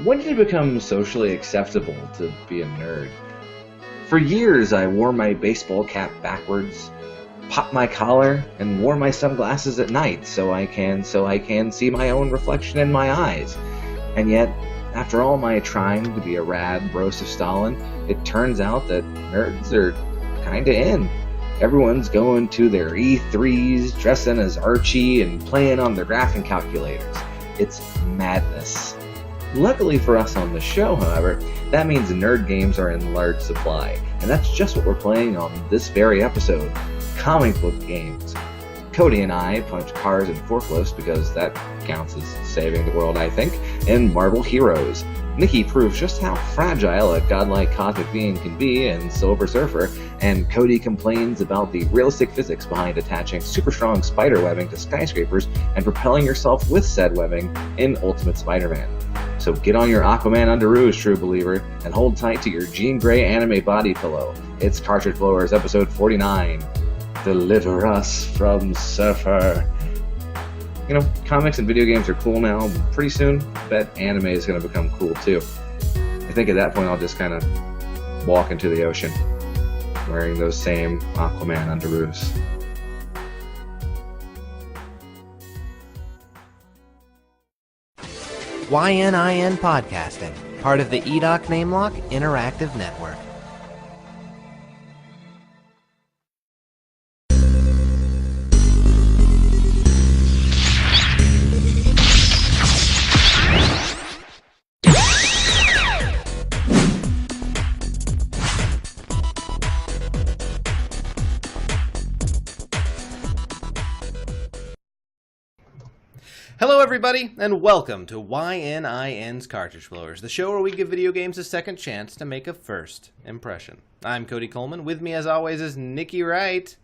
When did it become socially acceptable to be a nerd? For years, I wore my baseball cap backwards, popped my collar, and wore my sunglasses at night so I can see my own reflection in my eyes. And yet, after all my trying to be a rad Broseph Stalin, it turns out that nerds are kinda in. Everyone's going to their E3s, dressing as Archie, and playing on their graphing calculators. It's madness. Luckily for us on the show, however, that means nerd games are in large supply, and that's just what we're playing on this very episode, comic book games. Cody and I punch cars and forklifts because that counts as saving the world, I think, in Marvel Heroes. Nikki proves just how fragile a godlike cosmic being can be in Silver Surfer, and Cody complains about the realistic physics behind attaching super strong spider webbing to skyscrapers and propelling yourself with said webbing in Ultimate Spider-Man. So get on your Aquaman underoos, true believer, and hold tight to your Jean Grey anime body pillow. It's Cartridge Blowers, episode 49. Deliver us from Surfer. You know, comics and video games are cool now. Pretty soon, I bet anime is going to become cool too. I think at that point I'll just kind of walk into the ocean wearing those same Aquaman underoos. YNIN Podcasting, part of the EDOC NameLock Interactive Network. Hello everybody, and welcome to YNIN's Cartridge Blowers, the show where we give video games a second chance to make a first impression. I'm Cody Coleman. With me as always is Nikki Wright.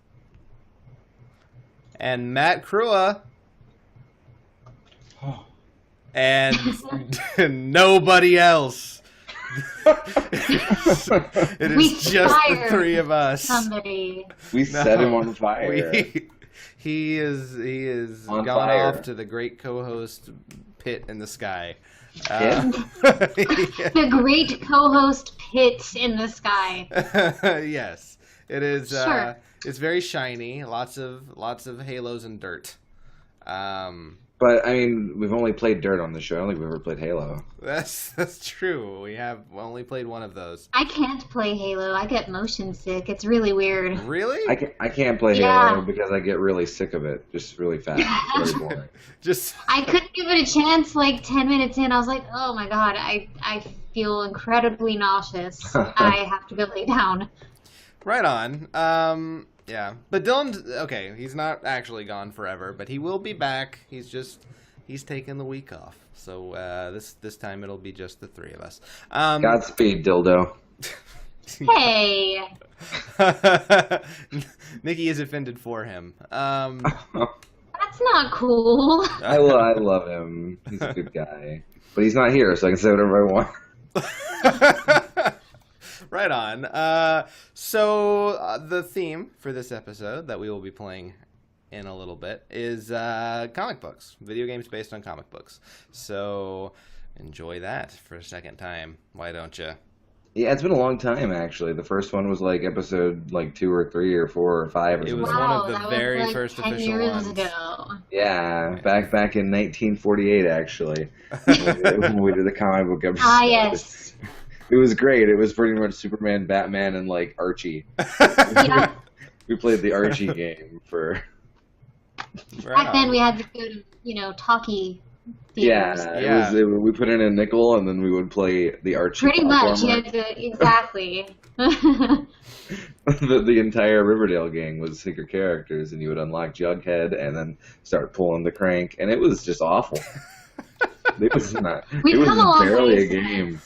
And Matt Crua. And nobody else. It is just the three of us. Somebody. We set him on fire. He is on gone fire. off to the great co-host pit in the sky. The great co-host pit in the sky. Yes, it is. Sure. It's very shiny. Lots of halos and dirt. But, I mean, we've only played Dirt on the show. I don't think we've ever played Halo. That's true. We have only played one of those. I can't play Halo. I get motion sick. It's really weird. Really? I can't play Halo because I get really sick of it. Just really fast. Very boring. I couldn't give it a chance like 10 minutes in. I was like, oh my god, I feel incredibly nauseous. I have to go lay down. Right on. Yeah, but Dylan's okay. He's not actually gone forever, but he will be back. He's taking the week off, so this time it'll be just the three of us. Godspeed, dildo. Hey. Nikki is offended for him. That's not cool. I love him. He's a good guy, but he's not here, so I can say whatever I want. Right on. So the theme for this episode that we will be playing in a little bit is comic books, video games based on comic books. So enjoy that for a second time. Why don't you? Yeah, it's been a long time actually. The first one was like episode 2 or 3 or 4 or 5 or It something. was Wow, one of the that very was like first 10 official years ones. ago. Yeah, back in 1948 actually. when we did the comic book episode. Ah, yes. It was great. It was pretty much Superman, Batman, and Archie. Yeah. We played the Archie game for. Right Back then on. we had to go to, talkie theaters. Yeah, we put in a nickel and then we would play the Archie. Pretty much, you platformer. had to, exactly. the entire Riverdale gang was single characters, and you would unlock Jughead and then start pulling the crank, and it was just awful. It was not. We've it was come a long barely way a game.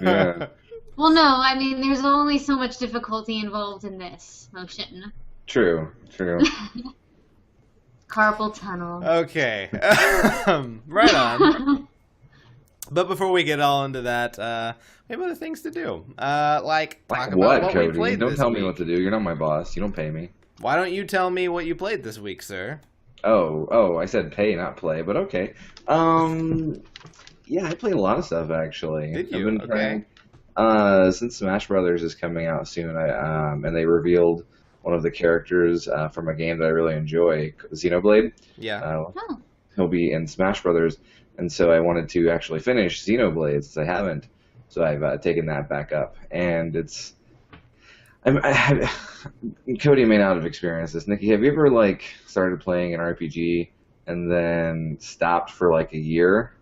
Yeah, Well, no, I mean, there's only so much difficulty involved in this motion. true. Carpal tunnel. Okay. Right on. But before we get all into that, we have other things to do. Talk about What, what Cody? we played Don't this tell week. me what to do. You're not my boss. You don't pay me. Why don't you tell me what you played this week, sir? Oh, I said pay, not play, but okay. Yeah, I played a lot of stuff actually. Did you? I've been Okay. playing, since Smash Brothers is coming out soon. And they revealed one of the characters from a game that I really enjoy, Xenoblade. Yeah. Oh. He'll be in Smash Brothers, and so I wanted to actually finish Xenoblade since I haven't. So I've taken that back up, and it's. Cody may not have experienced this. Nikki, have you ever started playing an RPG and then stopped for like a year?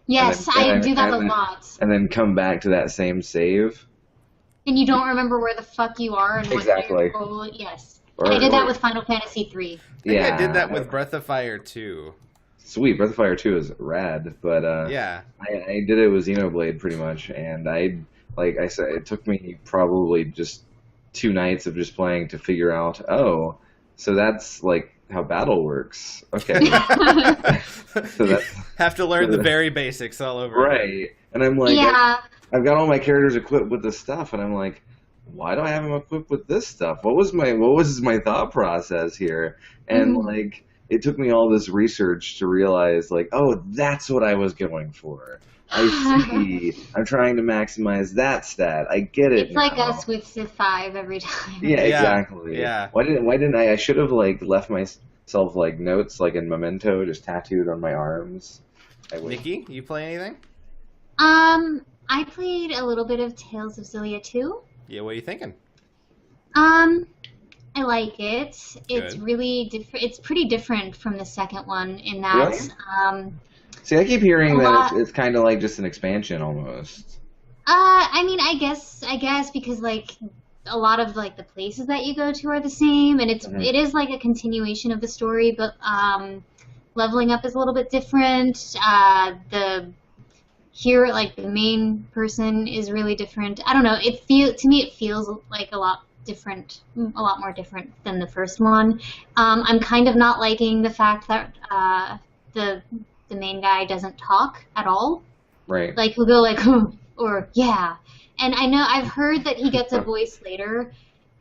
Yes, I do that a lot. And then come back to that same save? And you don't remember where the fuck you are and Exactly. what you're yes. And I did that with Final Fantasy 3. I think I did that with Breath of Fire 2. Sweet, Breath of Fire 2 is rad, but yeah, I did it with Xenoblade pretty much, and like I said, it took me probably just 2 nights of just playing to figure out, oh, so that's like how battle works. Okay. So you have to learn the very basics all over. Right. And I'm like, yeah. I've got all my characters equipped with this stuff, and I'm like, why do I have them equipped with this stuff? What was my thought process here? And like, it took me all this research to realize, like, oh, that's what I was going for. I see. I'm trying to maximize that stat. I get it. It's like us with Civ 5 every time. Yeah, exactly. Yeah. Why didn't I should have left myself notes in Memento just tattooed on my arms. Nikki, you play anything? I played a little bit of Tales of Xillia 2. Yeah, what are you thinking? I like it. It's Good. really different. It's pretty different from the second one in that. Really? See, I keep hearing that it's kind of like just an expansion almost. I mean, I guess because a lot of the places that you go to are the same, and it is like a continuation of the story, but leveling up is a little bit different. The main person is really different. I don't know. To me it feels like a lot more different than the first one. I'm kind of not liking the fact that the main guy doesn't talk at all. Right. Like he'll go or yeah. And I know I've heard that he gets a voice later,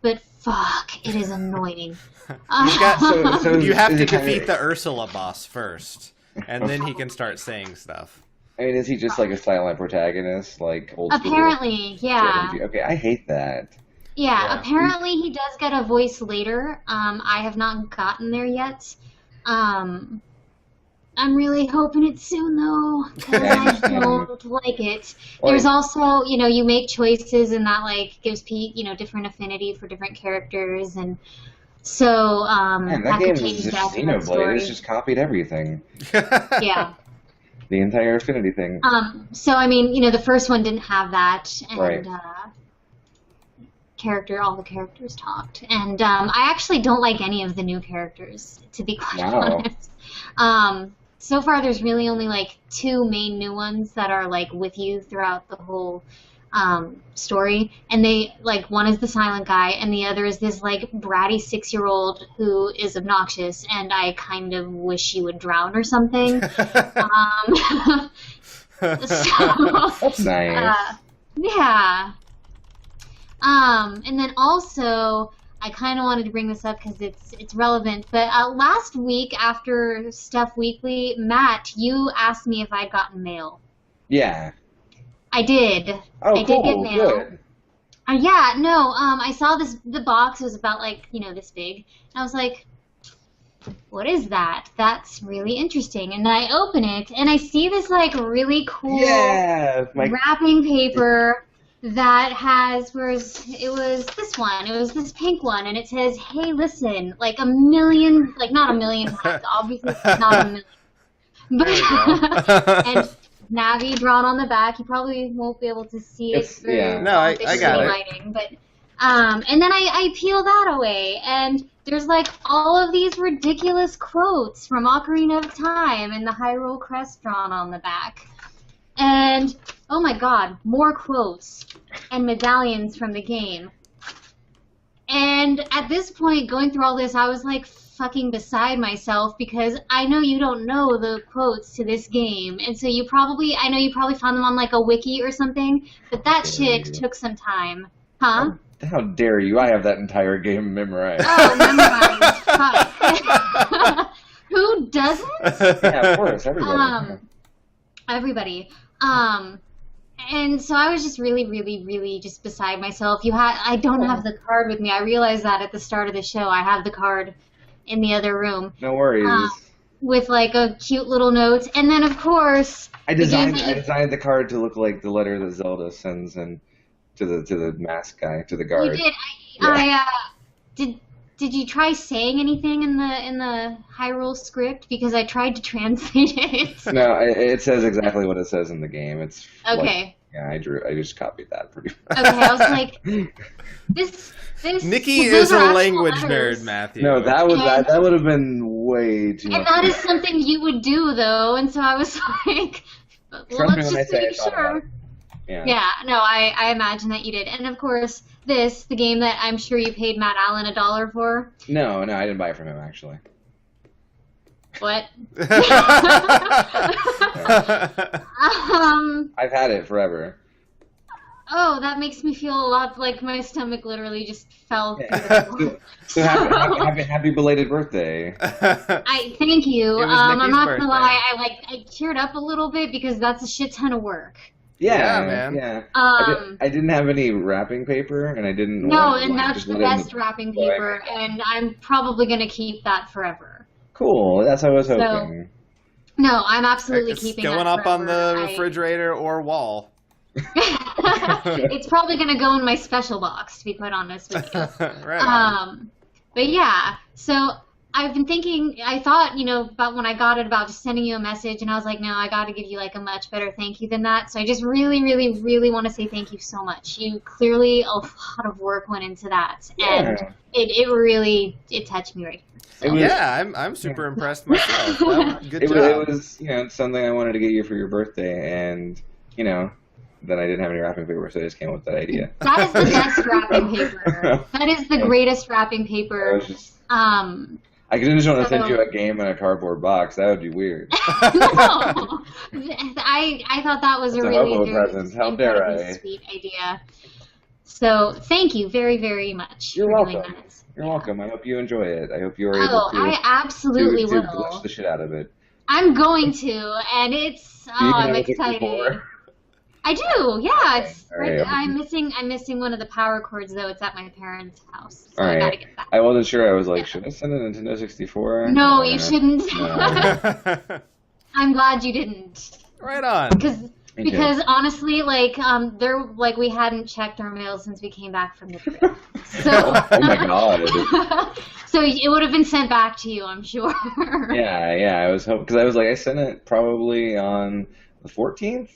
but fuck, it is annoying. You have to defeat the Ursula boss first, and then he can start saying stuff. I mean, is he just like a silent protagonist, like old school? Apparently, yeah. Okay, I hate that. Yeah, apparently he does get a voice later. I have not gotten there yet. I'm really hoping it's soon, though, because I don't like it. There's also, you make choices, and that, gives different affinity for different characters, and so, that game is just Xenoblade. It's just copied everything. Yeah. The entire affinity thing. So, I mean, the first one didn't have that, and, right. All the characters talked, and, I actually don't like any of the new characters, to be quite honest. So far, there's really only 2 main new ones that are with you throughout the whole story, and they one is the silent guy, and the other is this bratty 6-year-old who is obnoxious, and I kind of wish he would drown or something. So, that's nice. Yeah. And then also, I kind of wanted to bring this up because it's relevant, but last week after Stuff Weekly, Matt, you asked me if I'd gotten mail. Yeah. I did. Oh, I did get mail. Good. Yeah, no, I saw the box was about this big, and I was like, what is that? That's really interesting. And I open it, and I see this really cool wrapping paper that has, it was this one, it was this pink one, and it says, hey, listen, a million, not a million times, obviously not a million, but, and Navi drawn on the back, you probably won't be able to see it. No, I got it. Lighting, but, and then I peel that away, and there's all of these ridiculous quotes from Ocarina of Time and the Hyrule crest drawn on the back. And, oh my god, more quotes and medallions from the game. And at this point, going through all this, I was fucking beside myself because I know you don't know the quotes to this game. And so I know you probably found them on a wiki or something, but that shit took some time. Huh? How dare you? I have that entire game memorized. Oh, memorized. Who doesn't? Yeah, of course, everybody. Everybody. And so I was just really, really, really just beside myself. I don't have the card with me. I realized that at the start of the show. I have the card in the other room. No worries. With like a cute little note, and then of course I designed the card to look like the letter that Zelda sends and to the mask guy, to the guard. You did. Did you try saying anything in the Hyrule script? Because I tried to translate it. No, it says exactly what it says in the game. It's okay. I just copied that pretty much. Okay, I was like, this. Nikki is a language nerd, Matthew. No, that would have been way too. And that is something you would do, though. And so I was like, well, let's just make sure. Yeah. No, I imagine that you did. And of course, the game that I'm sure you paid Matt Allen $1 for. No, I didn't buy it from him actually. What? I've had it forever. Oh, that makes me feel a lot like my stomach literally just fell through the floor. So happy belated birthday. Thank you. I'm not gonna lie, I cheered up a little bit because that's a shit ton of work. Yeah, man. Yeah. I didn't have any wrapping paper, and I didn't. No, and that's the best wrapping paper, and I'm probably gonna keep that forever. Cool. That's what I was hoping. No, I'm absolutely keeping that going up forever. on the refrigerator or wall. It's probably going to go in my special box, to be quite honest with you. Right on. But yeah, so I've been thinking, I thought, about when I got it, about just sending you a message, and I was like, no, I got to give you like a much better thank you than that. So I just really, really, really want to say thank you so much. You clearly, a lot of work went into that, and it really touched me right here. So. I'm super impressed myself. Good job. It was something I wanted to get you for your birthday, and then I didn't have any wrapping paper, so I just came up with that idea. That is the best wrapping paper. That is the greatest wrapping paper. I couldn't just want to send you a game in a cardboard box. That would be weird. No, I thought that was a really very sweet idea. So thank you very, very much. You're welcome. You're welcome. I hope you enjoy it. I hope you are able to. I absolutely will. Glitch the shit out of it. I'm going to, and I'm excited. I do, yeah. It's right. I'm missing one of the power cords though. It's at my parents' house, so I gotta get that. I wasn't sure. I was like, should I send a Nintendo 64? No, you shouldn't. No. I'm glad you didn't. Right on. Because honestly, we hadn't checked our mail since we came back from the trip. So, oh my god. So it would have been sent back to you, I'm sure. Yeah. I was hoping because I was like, I sent it probably on the 14th.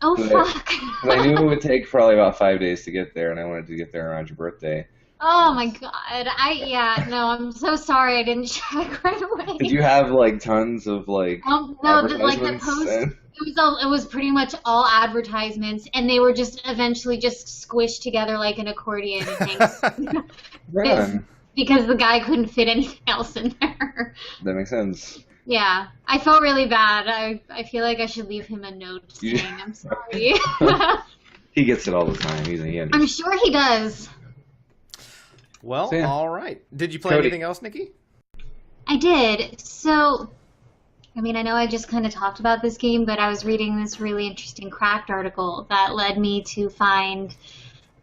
Oh, fuck. I knew it would take probably about 5 days to get there, and I wanted to get there around your birthday. Oh, my God. I'm so sorry I didn't check right away. Did you have, tons of, the post, it was pretty much all advertisements, and they were just eventually just squished together like an accordion. Because the guy couldn't fit anything else in there. That makes sense. Yeah, I felt really bad. I feel like I should leave him a note saying I'm sorry. He gets it all the time. I'm sure he does. Well, all right. Did you play anything else, Nikki? I did. So, I know I just kind of talked about this game, but I was reading this really interesting Cracked article that led me to find...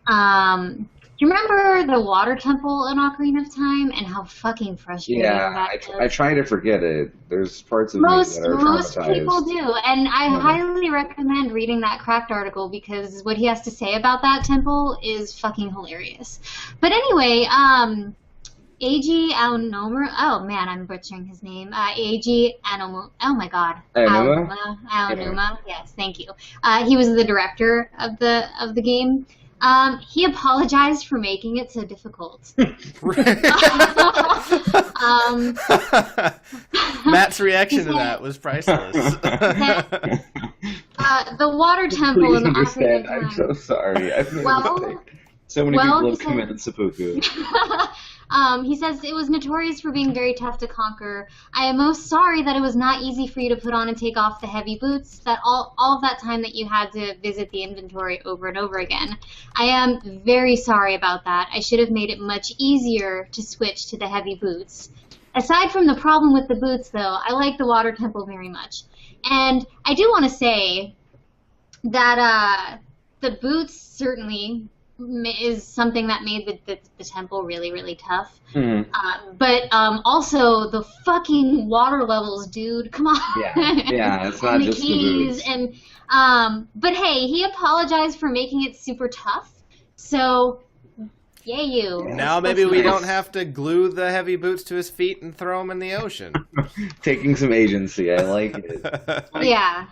do you remember the water temple in Ocarina of Time and how fucking frustrating that is? I try to forget it. There's parts of me that are traumatized. Most people do, and I highly recommend reading that Cracked article because what he has to say about that temple is fucking hilarious. But anyway, Eiji Aonuma, oh man, I'm butchering his name. Eiji Aonuma, oh my god. Aonuma, yes, thank you. He was the director of the game. He apologized for making it so difficult. Matt's reaction to that was priceless. The water temple in the Ocarina of Time. I'm so sorry. I've made a mistake. So many people have committed seppuku. He says, it was notorious for being very tough to conquer. I am most sorry that it was not easy for you to put on and take off the heavy boots, that all of that time that you had to visit the inventory over and over again. I am very sorry about that. I should have made it much easier to switch to the heavy boots. Aside from the problem with the boots, though, I like the water temple very much. And I do want to say, that the boots certainly is something that made the tempo really, really tough. Mhm. But also the fucking water levels, dude. Come on. Yeah, it's not And the just the keys boots. and but hey, he apologized for making it super tough. So, yay you. Yeah. Now That's maybe we nice. don't have to glue the heavy boots to his feet and throw him in the ocean. Taking some agency, I like it. Yeah.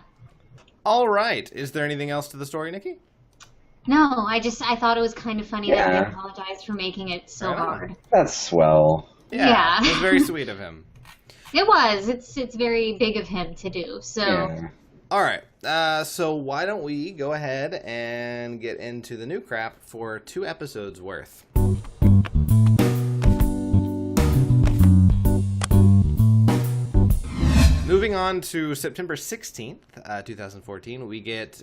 All right. Is there anything else to the story, Nikki? No, I thought it was kind of funny that Yeah. he apologized for making it so Right on. hard. That's swell. Yeah. It was very sweet of him. It was. It's very big of him to do. So, Yeah. All right. So why don't we go ahead and get into the new crap for 2 episodes worth. Moving on to September 16th, 2014, we get,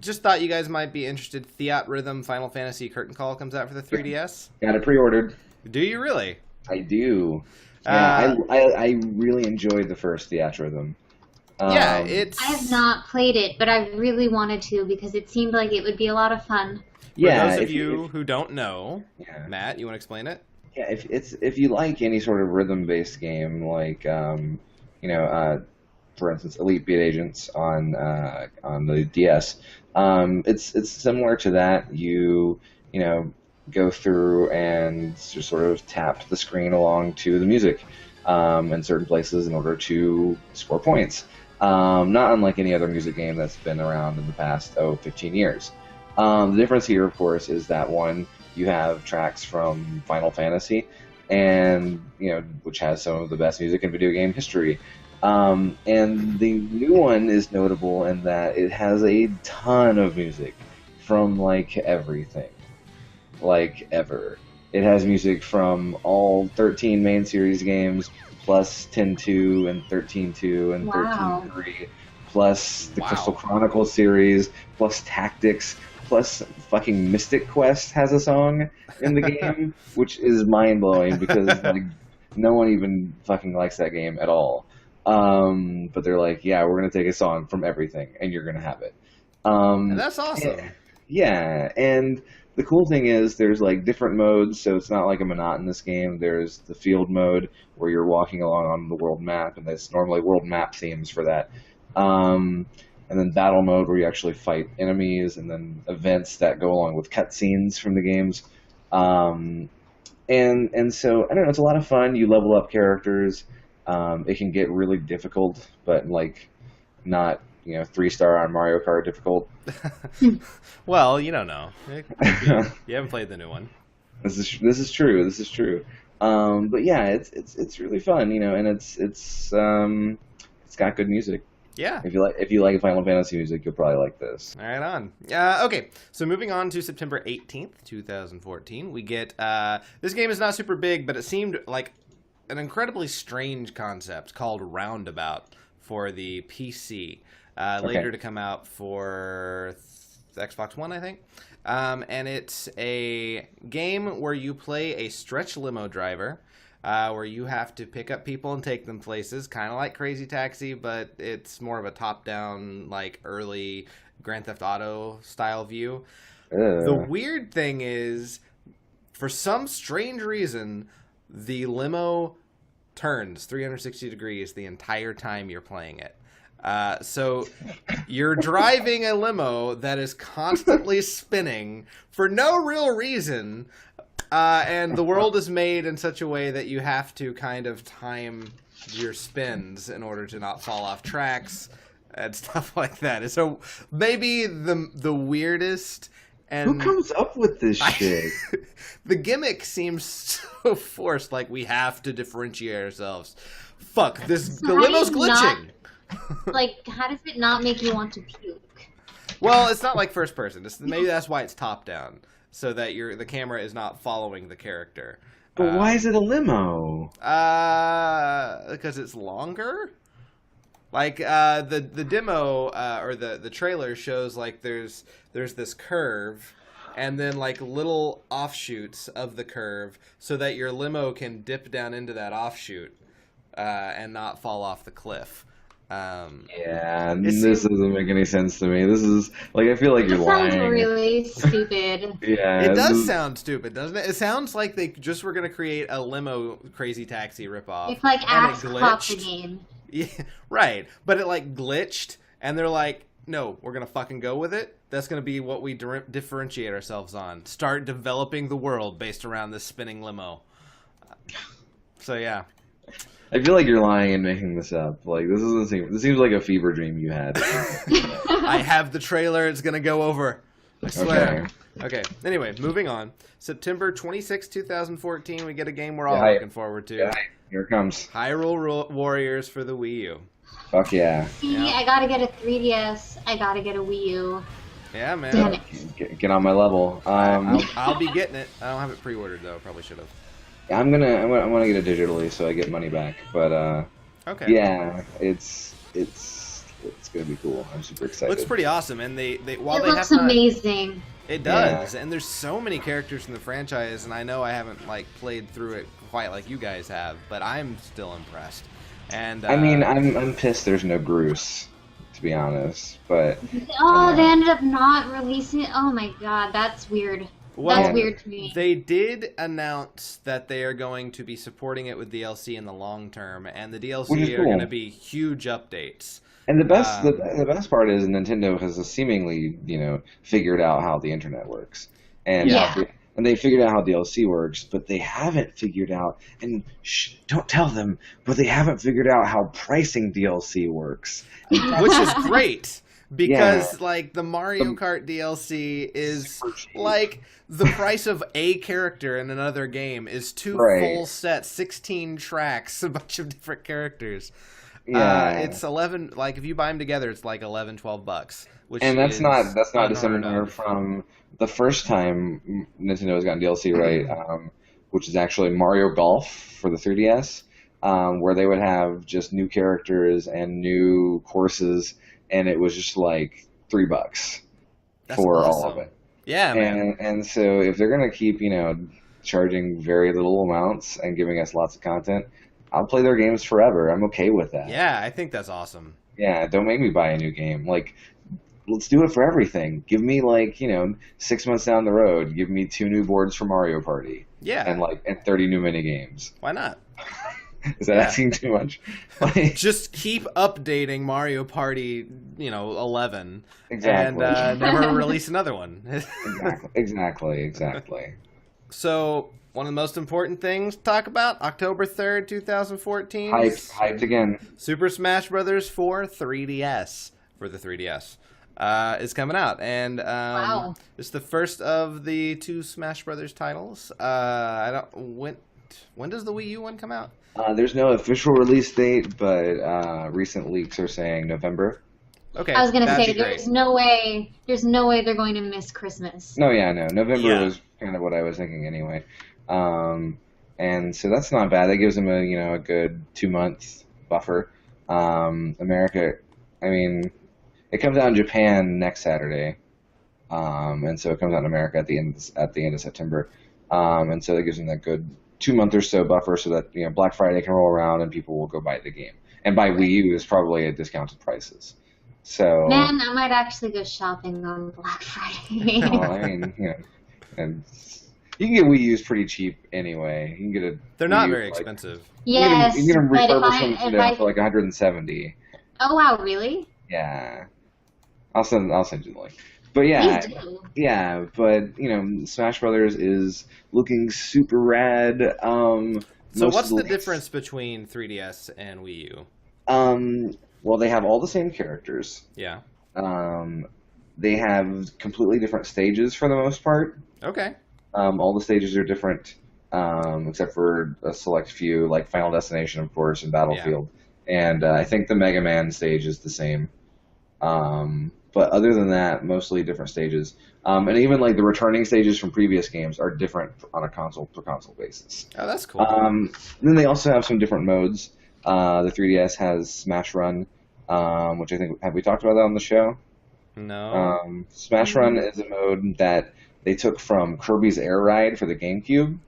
just thought you guys might be interested, Theatrhythm Final Fantasy Curtain Call comes out for the 3DS. Got it pre-ordered. Do you really? I do. Yeah, I really enjoyed the first Theatrhythm. Yeah, it's... I have not played it, but I really wanted to because it seemed like it would be a lot of fun. For Yeah, those of if you who don't know, Yeah. Matt, you want to explain it? Yeah, if you like any sort of rhythm-based game, like for instance, Elite Beat Agents on the DS, it's similar to that. You go through and just sort of tap the screen along to the music in certain places in order to score points. Not unlike any other music game that's been around in the past 15 years. The difference here, of course, is that one, you have tracks from Final Fantasy, and which has some of the best music in video game history. And the new one is notable in that it has a ton of music from like everything, like ever. It has music from all 13 main series games, plus 10.2 and 13.2 and Wow. 13.3, plus the Wow. Crystal Chronicles series, plus Tactics, plus fucking Mystic Quest has a song in the game, which is mind-blowing because like no one even fucking likes that game at all. But they're like, yeah, we're gonna take a song from everything and you're gonna have it. And that's awesome. Yeah, and the cool thing is there's like different modes, so it's not like a monotonous game. There's the field mode where you're walking along on the world map, and there's normally world map themes for that. And then battle mode where you actually fight enemies, and then events that go along with cutscenes from the games. And so I don't know, it's a lot of fun. You level up characters. It can get really difficult, but like not 3-star on Mario Kart difficult. Well, you don't know. You haven't played the new one. This is true. This is true. But yeah, it's really fun, and it's got good music. Yeah. If you like Final Fantasy music, you'll probably like this. All right, on. Okay, so moving on to September 18th, 2014, we get... this game is not super big, but it seemed like an incredibly strange concept called Roundabout for the PC. Later to come out for Xbox One, I think. And it's a game where you play a stretch limo driver, where you have to pick up people and take them places, kind of like Crazy Taxi, but it's more of a top-down, like early Grand Theft Auto style view. The weird thing is, for some strange reason, the limo turns 360 degrees the entire time you're playing it. So you're driving a limo that is constantly spinning for no real reason, and the world is made in such a way that you have to kind of time your spins in order to not fall off tracks and stuff like that. So maybe the weirdest and Who comes up with this shit? the gimmick seems so forced. Like, we have to differentiate ourselves. Fuck this! So The how do limo's you glitching. Like, how does it not make you want to puke? Well, it's not like first person. Maybe that's why it's top down, so that the camera is not following the character. But why is it a limo? Because it's longer. Like the demo or the trailer shows like there's this curve, and then like little offshoots of the curve, so that your limo can dip down into that offshoot and not fall off the cliff. Yeah, this doesn't make any sense to me. This is like I feel like you're lying. It sounds really stupid. Yeah, it does sound stupid, doesn't it? It sounds like they just were going to create a limo Crazy Taxi ripoff. It's like and Ask Pop the game. Yeah, right. But it like glitched, and they're like, no, we're going to fucking go with it. That's going to be what we differentiate ourselves on. Start developing the world based around this spinning limo. So yeah. I feel like you're lying and making this up. Like this seems like a fever dream you had. I have the trailer. It's gonna go over. I swear. Okay. Anyway, moving on. September 26, 2014. We get a game we're all looking forward to. Yeah, here it comes. Hyrule Warriors for the Wii U. Fuck yeah. See, I gotta get a 3DS. I gotta get a Wii U. Yeah, man. Damn it. Get on my level. I'll be getting it. I don't have it pre-ordered though. Probably should have. I'm gonna get it digitally so I get money back. But okay. Yeah, it's gonna be cool. I'm super excited. Looks pretty awesome, and they while It they looks have not, amazing. It does, and there's so many characters in the franchise, and I know I haven't like played through it quite like you guys have, but I'm still impressed. And I mean, I'm pissed there's no Bruce, to be honest. But they ended up not releasing it. Oh my god, that's weird. Well, that's weird to me. They did announce that they are going to be supporting it with DLC in the long term, and the DLC are going to be huge updates. And the best part is Nintendo has seemingly, figured out how the internet works, and they figured out how DLC works, but they haven't figured out, and don't tell them, but they haven't figured out how pricing DLC works, which is great. Because, like, the Mario Kart DLC is, like, the price of a character in another game is two full sets, 16 tracks, a bunch of different characters. Yeah. It's 11, like, if you buy them together, it's like $11-12. And that's not dissimilar from the first time Nintendo has gotten DLC, right? Which is actually Mario Golf for the 3DS, where they would have just new characters and new courses. And it was just like $3 for all of it. Yeah, man. And so if they're gonna keep, charging very little amounts and giving us lots of content, I'll play their games forever. I'm okay with that. Yeah, I think that's awesome. Yeah, don't make me buy a new game. Like, let's do it for everything. Give me 6 months down the road, give me 2 new boards for Mario Party. Yeah. And 30 new mini games. Why not? Is that asking too much? Just keep updating Mario Party, 11. Exactly. And never release another one. Exactly. So, one of the most important things to talk about, October 3rd, 2014. Hyped again. Super Smash Bros. For 3DS. For the 3DS. Is coming out. And wow. It's the first of the 2 Smash Brothers titles. When does the Wii U one come out? There's no official release date, but recent leaks are saying November. Okay, I was gonna say there's no way they're going to miss Christmas. No, November was kind of what I was thinking anyway, and so that's not bad. That gives them a good 2-month buffer. America, I mean, it comes out in Japan next Saturday, and so it comes out in America at the end of September, and so that gives them that good 2-month or so buffer, so that Black Friday can roll around and people will go buy the game. And buy Wii U is probably at discounted prices. So man, I might actually go shopping on Black Friday. Well, I mean, and you can get Wii U's pretty cheap anyway. You can get a. They're not very expensive. Yes, you can get them refurbished for like $170. Oh wow, really? Yeah, I'll send you the link. But yeah, but Smash Brothers is looking super rad. So what's the difference between 3DS and Wii U? Well, they have all the same characters. Yeah. They have completely different stages for the most part. Okay. All the stages are different, except for a select few, like Final Destination, of course, and Battlefield. Yeah. And I think the Mega Man stage is the same. But other than that, mostly different stages. And even like the returning stages from previous games are different on a console-per-console basis. Oh, that's cool. Then they also have some different modes. The 3DS has Smash Run, which I think, have we talked about that on the show? No. Smash Run is a mode that they took from Kirby's Air Ride for the GameCube.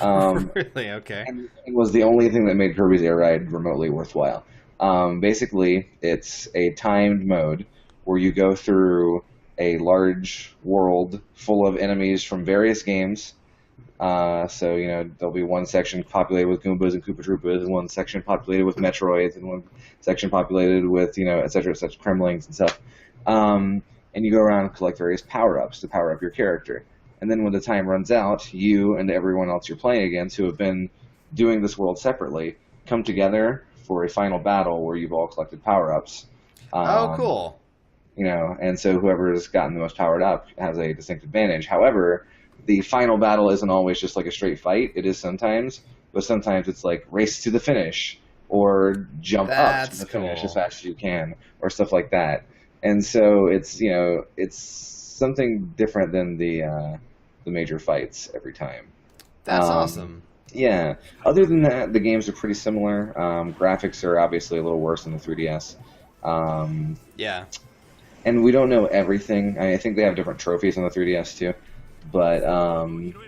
Really? Okay. And it was the only thing that made Kirby's Air Ride remotely worthwhile. Basically, it's a timed mode where you go through a large world full of enemies from various games. So, there'll be one section populated with Goombas and Koopa Troopas, and one section populated with Metroids, and one section populated with, et cetera, such Kremlings and stuff. And you go around and collect various power-ups to power up your character. And then when the time runs out, you and everyone else you're playing against who have been doing this world separately come together for a final battle where you've all collected power-ups. Oh, cool. And so whoever's gotten the most powered up has a distinct advantage. However, the final battle isn't always just like a straight fight. It is sometimes, but sometimes it's like race to the finish or jump up to the finish as fast as you can or stuff like that. And so it's something different than the major fights every time. That's awesome. Yeah. Other than that, the games are pretty similar. Graphics are obviously a little worse than the 3DS. Yeah. And we don't know everything. I think they have different trophies on the 3DS too. But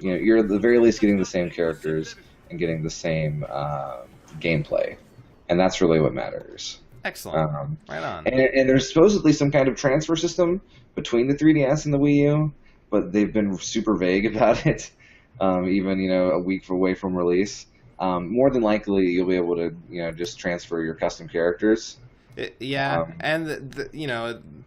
you're at the very least getting the same characters and getting the same gameplay, and that's really what matters. Excellent. Right on. And there's supposedly some kind of transfer system between the 3DS and the Wii U, but they've been super vague about it. Even a week away from release. More than likely, you'll be able to just transfer your custom characters. And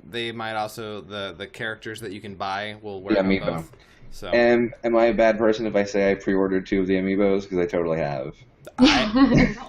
they might also the characters that you can buy will work on both. So. And am I a bad person if I say I pre-ordered 2 of the amiibos? Because I totally have.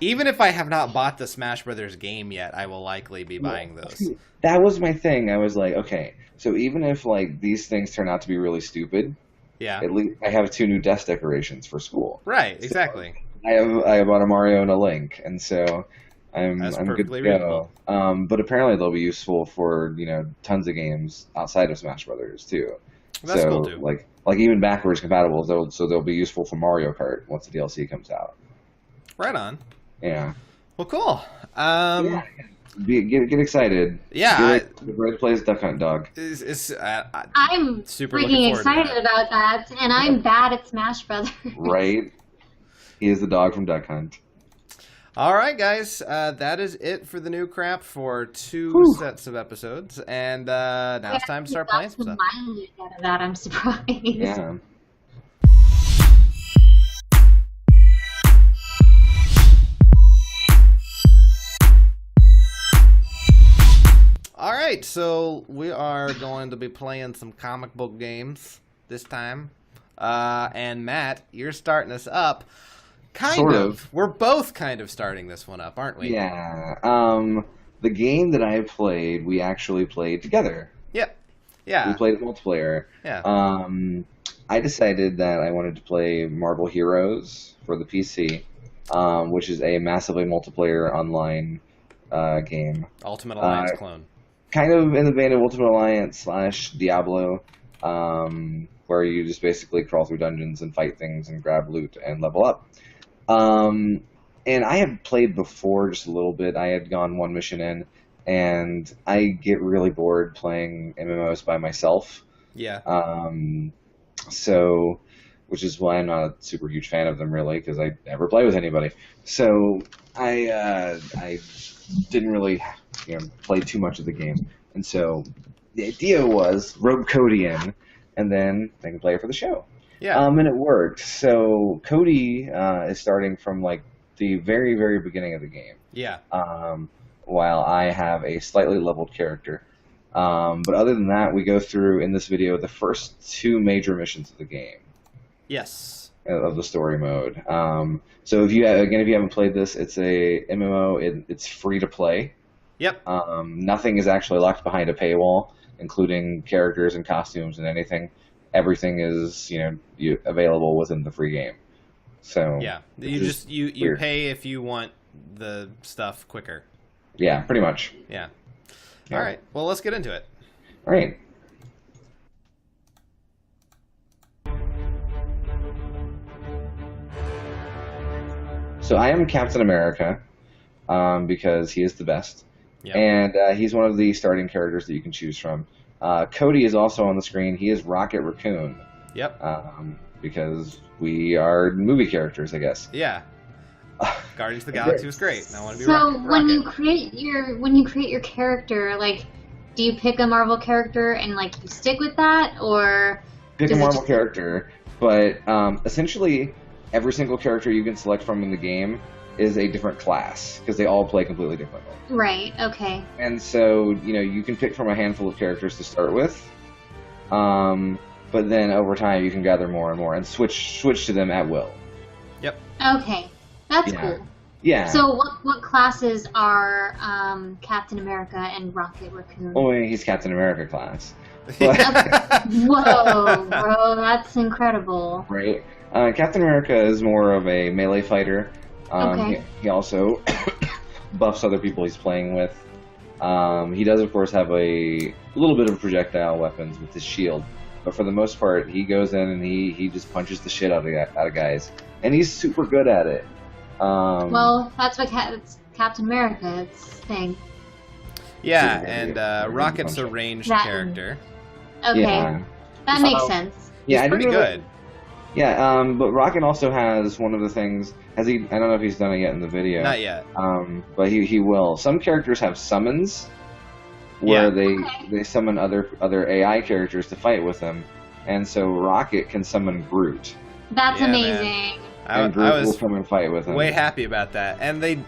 Even if I have not bought the Smash Brothers game yet, I will likely be buying those. That was my thing. I was like, okay, so even if these things turn out to be really stupid, at least I have 2 new desk decorations for school. Right, exactly. So I bought a Mario and a Link, and so I'm good to go. But apparently they'll be useful for tons of games outside of Smash Brothers too. That's cool too. Like even backwards compatible, so they'll be useful for Mario Kart once the DLC comes out. Right on. Yeah. Well, cool. Get excited. Yeah. The Red plays Duck Hunt Dog. I'm super freaking excited about that, and I'm bad at Smash Brothers. Right. He is the dog from Duck Hunt. All right, guys. That is it for the new crap for 2 sets of episodes, and now it's time to start playing some stuff. Out of that, I'm surprised. Yeah. All right, so we are going to be playing some comic book games this time, and Matt, you're starting us up. Kind of. We're both kind of starting this one up, aren't we? Yeah. The game that I played, we actually played together. Yep. Yeah. We played multiplayer. Yeah. I decided that I wanted to play Marvel Heroes for the PC, which is a massively multiplayer online game. Ultimate Alliance clone. Kind of in the vein of Ultimate Alliance / Diablo, where you just basically crawl through dungeons and fight things and grab loot and level up. And I had played before just a little bit. I had gone 1 mission in, and I get really bored playing MMOs by myself. Yeah. So, which is why I'm not a super huge fan of them, really, because I never play with anybody. So I didn't really play too much of the game. And so the idea was rope Cody in, and then I can play it for the show. Yeah. And it worked. So Cody is starting from the very, very beginning of the game. Yeah. While I have a slightly leveled character. But other than that, we go through in this video the first 2 major missions of the game. Yes. Of the story mode. So if you haven't played this, it's a MMO. It's free to play. Yep. Nothing is actually locked behind a paywall, including characters and costumes and anything. Everything is available within the free game. So yeah, you pay if you want the stuff quicker. Yeah, pretty much. Yeah. All right. Well, let's get into it. All right. So I am Captain America because he is the best. Yep. And he's one of the starting characters that you can choose from. Cody is also on the screen. He is Rocket Raccoon. Yep. Because we are movie characters, I guess. Yeah. Guardians of the Galaxy was great. And I want to be So Rocket. when you create your character, like, do you pick a Marvel character and like you stick with that, or Pick a does it Marvel just- character, but essentially every single character you can select from in the game is a different class because they all play completely differently. Right. Okay. And so, you can pick from a handful of characters to start with, but then over time you can gather more and more and switch to them at will. Yep. Okay. That's Yeah. cool. Yeah. So what classes are Captain America and Rocket Raccoon? Oh, he's Captain America class. Whoa, bro, that's incredible. Right. Captain America is more of a melee fighter. Okay. He also buffs other people he's playing with. He does, of course, have a little bit of projectile weapons with his shield, but for the most part, he goes in and he just punches the shit out of guys, and he's super good at it. Well, that's what it's Captain America's thing. Yeah, Super and good. Rocket's a ranged That- character. Okay, Yeah. that makes sense. Yeah, He's I pretty didn't really- good. Yeah, but Rocket also has one of the things. Has he? I don't know if he's done it yet in the video. Not yet. But he will. Some characters have summons, where Yeah. they summon other AI characters to fight with them, and so Rocket can summon Groot, That's Yeah, man. amazing. and I Groot will was come and fight with him. way happy about that. And they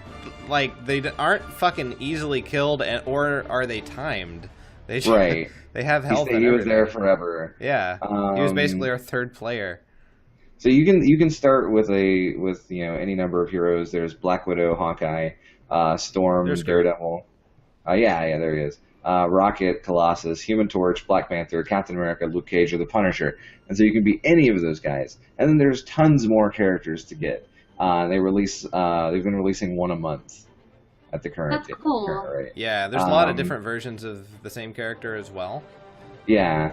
aren't fucking easily killed, or are they timed? They just, Right. They have He health. stayed- and he was everything. there forever. Yeah. He was basically our third player. So you can start with any number of heroes. There's Black Widow, Hawkeye, Storm, There's Groot. Daredevil. Yeah, there he is. Rocket, Colossus, Human Torch, Black Panther, Captain America, Luke Cage, or the Punisher. And so you can be any of those guys. And then there's tons more characters to get. They've been releasing one a month at the current That's cool. rate. Yeah, there's a lot of Um, different versions of the same character as well. Yeah.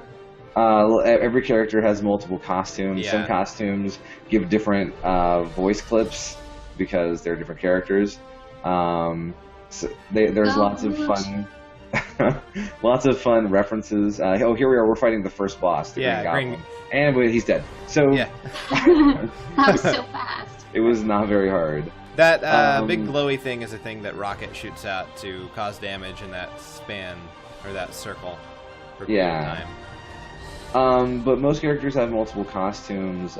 Every character has multiple costumes. Yeah. Some costumes give different voice clips because they're different characters. So there's lots of fun, lots of fun references. Here we are. We're fighting the first boss, the Yeah, Green Goblin, and he's dead. So Yeah. That was so fast. it was not very hard. That big glowy thing is a thing that Rocket shoots out to cause damage in that span, or that circle, for a period of Yeah. time. But most characters have multiple costumes.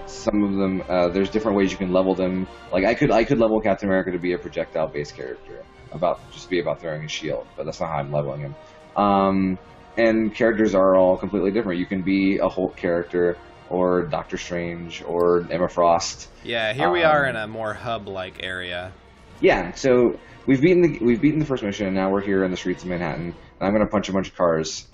Some of them, there's different ways you can level them. Like I could level Captain America to be a projectile-based character, about throwing a shield, but that's not how I'm leveling him. And characters are all completely different. You can be a Hulk character, or Doctor Strange, or Emma Frost. Yeah, here we are in a more hub-like area. Yeah, so we've beaten the first mission, and now we're here in the streets of Manhattan. And I'm gonna punch a bunch of cars.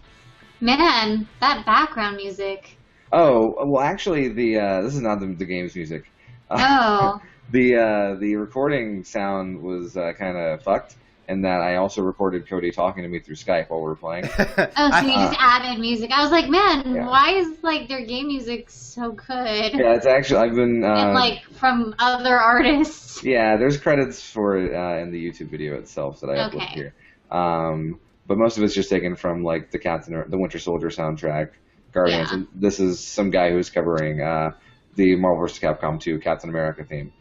Man, that background music. Oh, well, actually, this is not the game's music. Oh. The recording sound was kind of fucked, in that I also recorded Cody talking to me through Skype while we were playing. Oh, so you just added music. I was like, man, Yeah. why is their game music so good? Yeah, it's actually I've been. And from other artists. Yeah, there's credits for it in the YouTube video itself that I uploaded Okay. here. But most of it's just taken from the Winter Soldier soundtrack, Guardians. Yeah. And this is some guy who's covering the Marvel vs. Capcom 2 Captain America theme.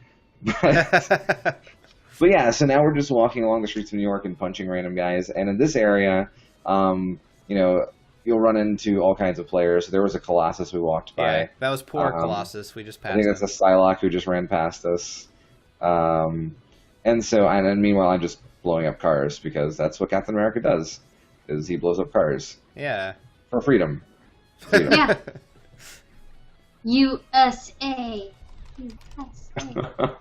But yeah, so now we're just walking along the streets of New York and punching random guys. And in this area, you'll run into all kinds of players. There was a Colossus we walked by. Yeah, that was poor Colossus. We just passed I think that's a Psylocke who just ran past us. And meanwhile, I'm just blowing up cars because that's what Captain America does, is he blows up cars Yeah. for freedom. Yeah. USA. USA.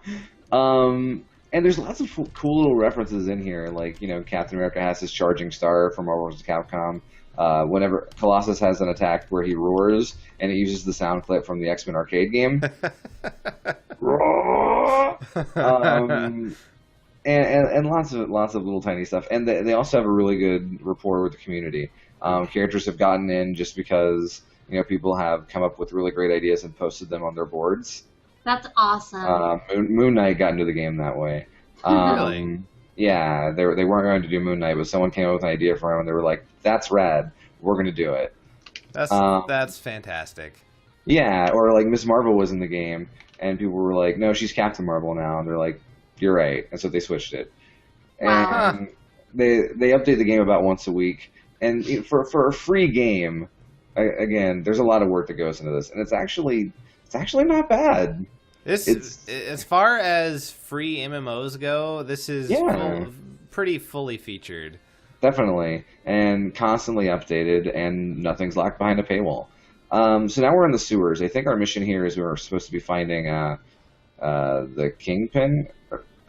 And there's lots of cool little references in here, like, Captain America has his charging star from Marvel vs. Capcom. Whenever Colossus has an attack where he roars, and it uses the sound clip from the X-Men arcade game. And lots of little tiny stuff. And they also have a really good rapport with the community. Characters have gotten in just because people have come up with really great ideas and posted them on their boards. That's awesome. Moon Knight got into the game that way. Really? Yeah, they weren't going to do Moon Knight, but someone came up with an idea for him, and they were like, "That's rad. We're going to do it." That's fantastic. Yeah, or like Miss Marvel was in the game, and people were like, "No, she's Captain Marvel now," and they're like, "You're right," and so they switched it. Wow. And they update the game about once a week, and for a free game, again, there's a lot of work that goes into this, and it's actually not bad. As far as free MMOs go, this is pretty fully featured. Definitely, and constantly updated, and nothing's locked behind a paywall. So now we're in the sewers. I think our mission here is we're supposed to be finding the Kingpin.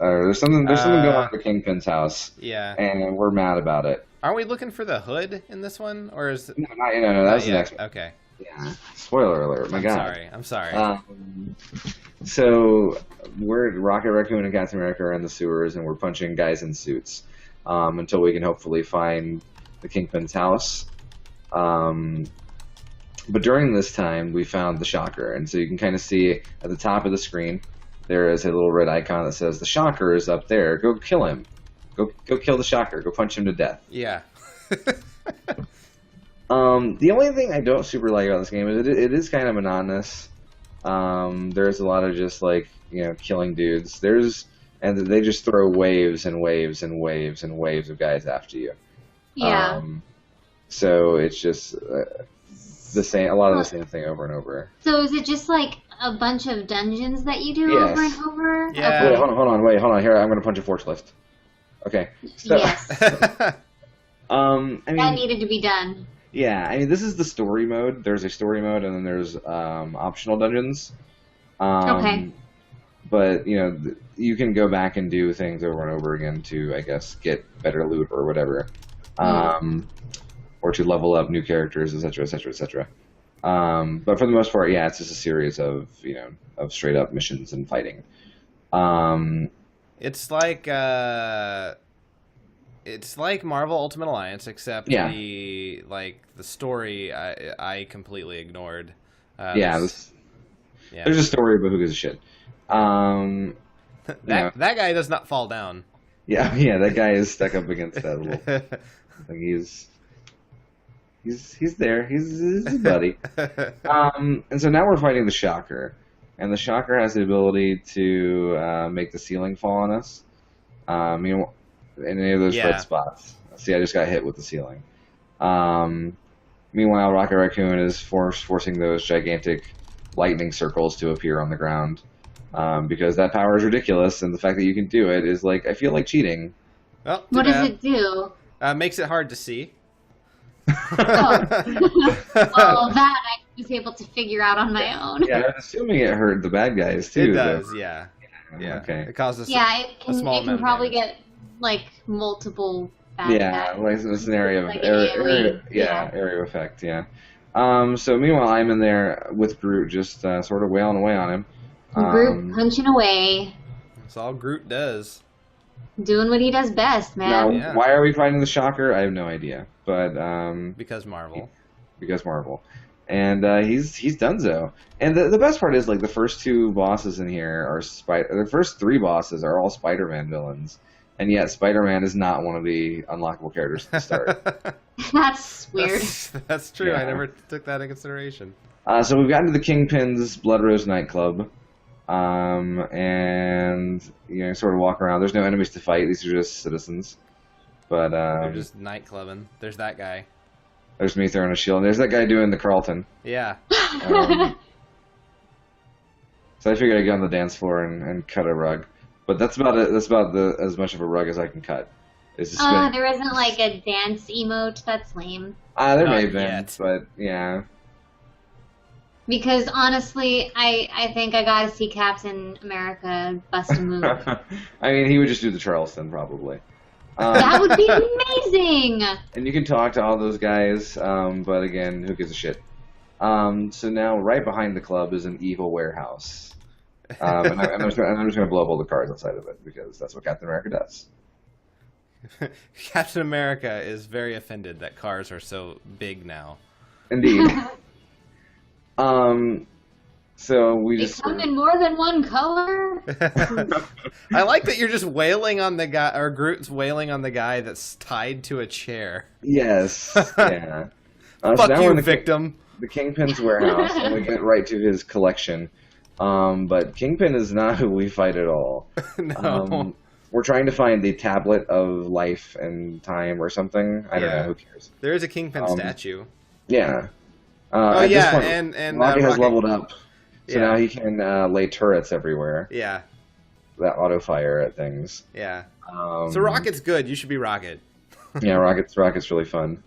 There's something going on at the Kingpin's house. Yeah. And we're mad about it. Aren't we looking for the hood in this one, or is No, that was the next one. Okay. Yeah. Spoiler alert. My God. I'm sorry. So we're Rocket Raccoon and Captain America are in the sewers, and we're punching guys in suits until we can hopefully find the Kingpin's house. But during this time, we found the Shocker, and so you can kind of see at the top of the screen there is a little red icon that says the Shocker is up there. Go kill him. Go kill the Shocker. Go punch him to death. Yeah. The only thing I don't super like about this game is it is kind of monotonous. There's a lot of just like killing dudes. And they just throw waves and waves and waves and waves of guys after you. Yeah. So it's just the same thing over and over. So is it just like a bunch of dungeons that you do Yes. over and over? Yeah. Wait, hold on. Here, I'm gonna punch a forklift. Okay. So, Yes. I mean, That needed to be done. yeah. I mean, this is the story mode. There's a story mode, and then there's optional dungeons. Okay. But you can go back and do things over and over again to, I guess, get better loot or whatever, or to level up new characters, etc., etc., etc. But for the most part, yeah, it's just a series of of straight up missions and fighting. It's like Marvel Ultimate Alliance, except the story I completely ignored. There's a story, but who gives a shit? That guy does not fall down. Yeah, that guy is stuck up against that little thing. He's there. He's a buddy. And so now we're fighting the Shocker, and the Shocker has the ability to make the ceiling fall on us. In any of those red spots. See, I just got hit with the ceiling. Meanwhile, Rocket Raccoon is forcing those gigantic lightning circles to appear on the ground. Because that power is ridiculous, and the fact that you can do it is I feel like cheating. Well, What does it do? Makes it hard to see. Oh. Well, that I was able to figure out on my own. Yeah, I'm assuming it hurt the bad guys too. It does, yeah. Okay. It causes It a small can amount of probably damage. get like multiple bad guys. like it's an area of Like area effect. Yeah. So meanwhile, I'm in there with Groot, just sort of wailing away on him. Groot punching away, That's all Groot does. doing what he does best, Now, man. why are we fighting the Shocker? I have no idea, but Because Marvel. And he's donezo. And the best part is the first two bosses in here are the first three bosses are all Spider-Man villains, and yet Spider-Man is not one of the unlockable characters at the start. That's weird. That's true. Yeah. I never took that into consideration. So we've gotten to the Kingpin's Blood Rose nightclub, and sort of walk around. There's no enemies to fight; these are just citizens. But They're just nightclubbing. There's that guy. there's me throwing a shield, and there's that guy doing the Carlton. Yeah. So I figured I'd get on the dance floor and cut a rug, but that's about it. That's about as much of a rug as I can cut. It's just There isn't like a dance emote. That's lame. there Not may have been, yet. but yeah. Because honestly, I think I gotta see Captain America bust a move. I mean, he would just do the Charleston probably. That would be amazing. And you can talk to all those guys, but again, who gives a shit? So now, right behind the club is an evil warehouse. And I'm just going to blow up all the cars outside of it, because that's what Captain America does. Captain America is very offended that cars are so big now. Indeed. So we They just... come in more than one color. I like that you're just wailing on the guy, or Groot's wailing on the guy that's tied to a chair. Yes. Yeah. So Fuck now we're you, in the victim. the Kingpin's warehouse, and we get right to his collection. But Kingpin is not who we fight at all. No. We're trying to find the tablet of life and time or something. I don't know. Who cares? There is a Kingpin statue. Yeah. Oh yeah, point, and Rocket has leveled up, so Yeah. now he can lay turrets everywhere Yeah. that auto fire at things. Yeah. So Rocket's good. You should be Rocket. Yeah, Rocket's really fun.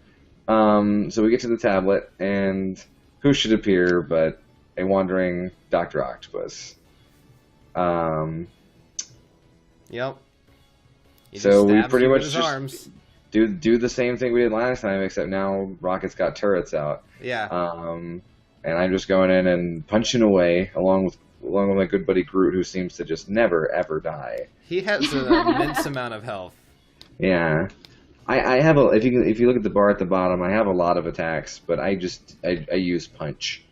So we get to the tablet, and who should appear but a wandering Dr. Octopus. Yep. He So just we stabs pretty you with much his just arms. do the same thing we did last time, except now Rocket's got turrets out. Yeah. And I'm just going in and punching away along with my good buddy Groot, who seems to just never ever die. He has an immense amount of health. Yeah, I have a if you look at the bar at the bottom, I have a lot of attacks, but I use punch.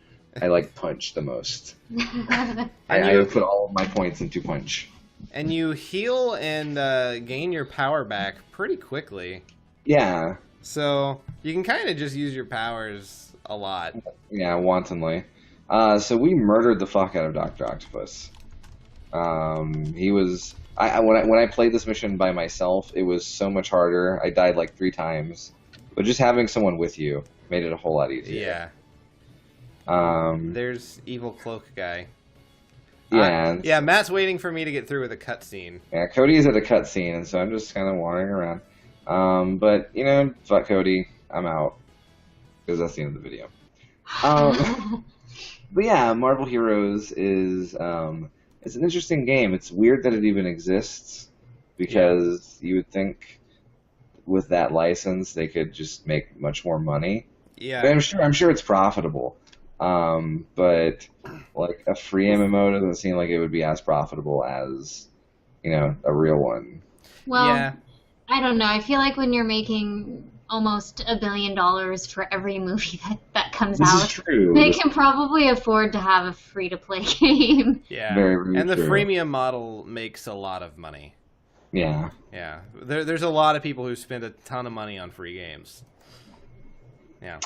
I like punch the most. I put all of my points into punch. And you heal and gain your power back pretty quickly. Yeah. So you can kind of just use your powers a lot. Yeah, wantonly. So we murdered the fuck out of Dr. Octopus. He was... when I played this mission by myself, it was so much harder. I died like 3 times. But just having someone with you made it a whole lot easier. Yeah. There's Evil Cloak guy. Yeah. Yeah, Matt's waiting for me to get through with a cutscene. Yeah, Cody is at a cutscene, and so I'm just kind of wandering around. But, you know, fuck Cody. I'm out. Because that's the end of the video. But yeah, Marvel Heroes is it's an interesting game. It's weird that it even exists, because you would think with that license they could just make much more money. Yeah. But I'm sure it's profitable. But like a free MMO doesn't seem like it would be as profitable as, you know, a real one. Well, Yeah. I don't know. I feel like when you're making almost $1 billion for every movie that comes This out, is true. they can probably afford to have a free-to-play game. Yeah. Very, very and the true. freemium model makes a lot of money. Yeah. Yeah. There's a lot of people who spend a ton of money on free games. Yeah.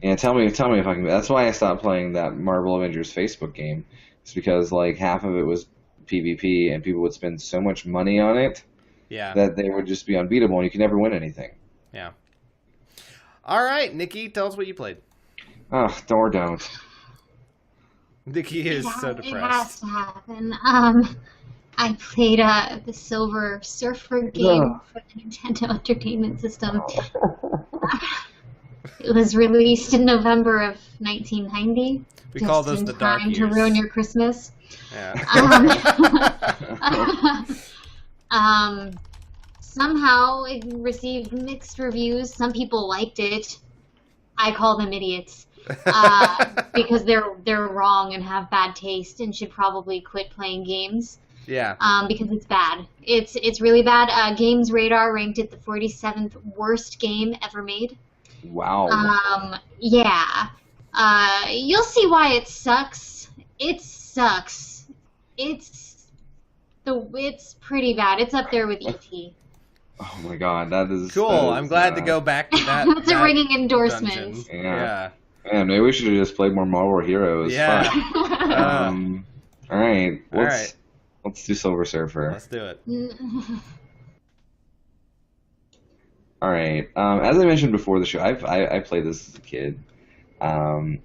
Yeah, tell me if I can. That's why I stopped playing that Marvel Avengers Facebook game. It's because like half of it was PvP, and people would spend so much money on it Yeah. that they would just be unbeatable, and you could never win anything. Yeah. All right, Nikki, tell us what you played. Oh, don't. Nikki is so It has depressed. to happen. I played the Silver Surfer game for the Nintendo Entertainment System. It was released in November of 1990. We call those in the dark time years. to ruin your Christmas. Yeah. Somehow it received mixed reviews. Some people liked it. I call them idiots because they're wrong and have bad taste and should probably quit playing games. Yeah. Because it's bad. It's really bad. Games Radar ranked it the 47th worst game ever made. Wow. Yeah. You'll see why it sucks. It sucks. It's pretty bad. It's up there with E.T. Oh my god, that is Cool. that is, I'm glad to go back to that. That's a that ringing endorsement. dungeon. Yeah. Yeah. Man, maybe we should have just played more Marvel Heroes. Yeah. Fuck. All right. Alright. Let's do Silver Surfer. Let's do it. All right. As I mentioned before the show, I played this as a kid. And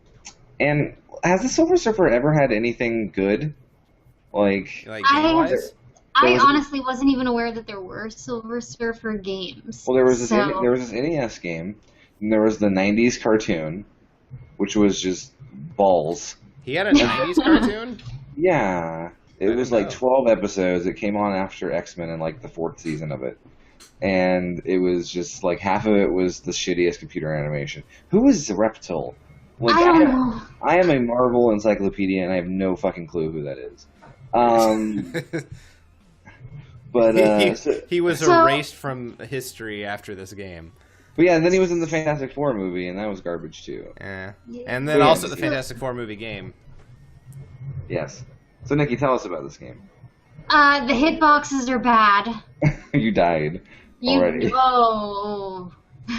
has the Silver Surfer ever had anything good? Like Like game-wise? I honestly wasn't even aware that there were Silver Surfer games. well, there was this So- there was this NES game, and there was the '90s cartoon, which was just balls. He had a 90s cartoon? Yeah, it I was didn't like know. 12 episodes. It came on after X-Men in like the 4th season of it. And it was just like half of it was the shittiest computer animation. Who is Reptile? Like, I don't know. I am a Marvel encyclopedia, and I have no fucking clue who that is. But he was So- erased from history after this game. but yeah, and then he was in the Fantastic Four movie, and that was garbage too. Yeah. Yeah. And then Yeah. also the Fantastic Four movie game. Yes. So Nikki, tell us about this game. The hitboxes are bad. You died already. Oh,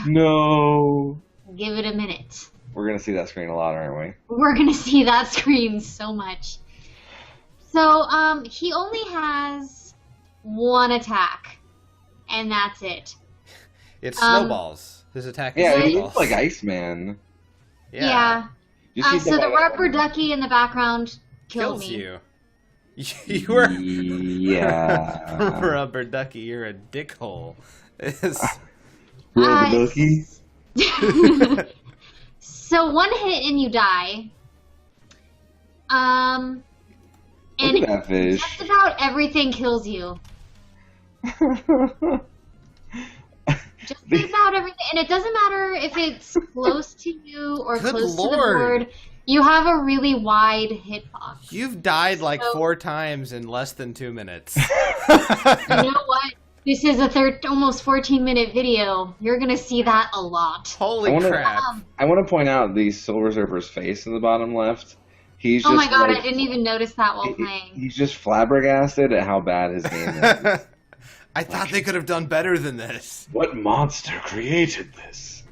No. give it a minute. We're gonna see that screen a lot, aren't we? We're gonna see that screen so much. So, he only has one attack, and that's it. It's snowballs. His attack is Yeah, he snowballs. looks like Iceman. Yeah. You see So the that- rubber ducky in the background killed Kills me. you. You were Yeah. rubber ducky. You're a dickhole. Rubber ducky. So one hit and you die. And Look at that fish. just about everything kills you. Just about everything, and it doesn't matter if it's close to you or Good close Lord. to the board. You have a really wide hitbox. You've died like So- 4 times in less than 2 minutes. You know what? This is a almost 14-minute video. You're gonna see that a lot. Holy I wanna- crap. I want to point out the Silver Surfer's face in the bottom left. He's just Oh my god, like, I didn't even notice that while playing. He's just flabbergasted at how bad his game is. I thought they could have done better than this. What monster created this?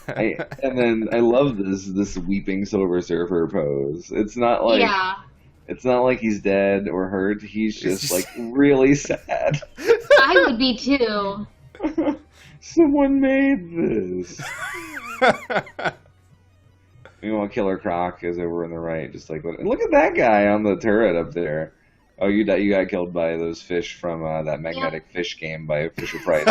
And then I love this weeping Silver Surfer pose. It's not like he's dead or hurt. He's just like really sad. I would be too. Someone made this. Meanwhile, Killer Croc is over on the right, just like look at that guy on the turret up there. Oh, you got killed by those fish from that magnetic fish game by Fisher Price.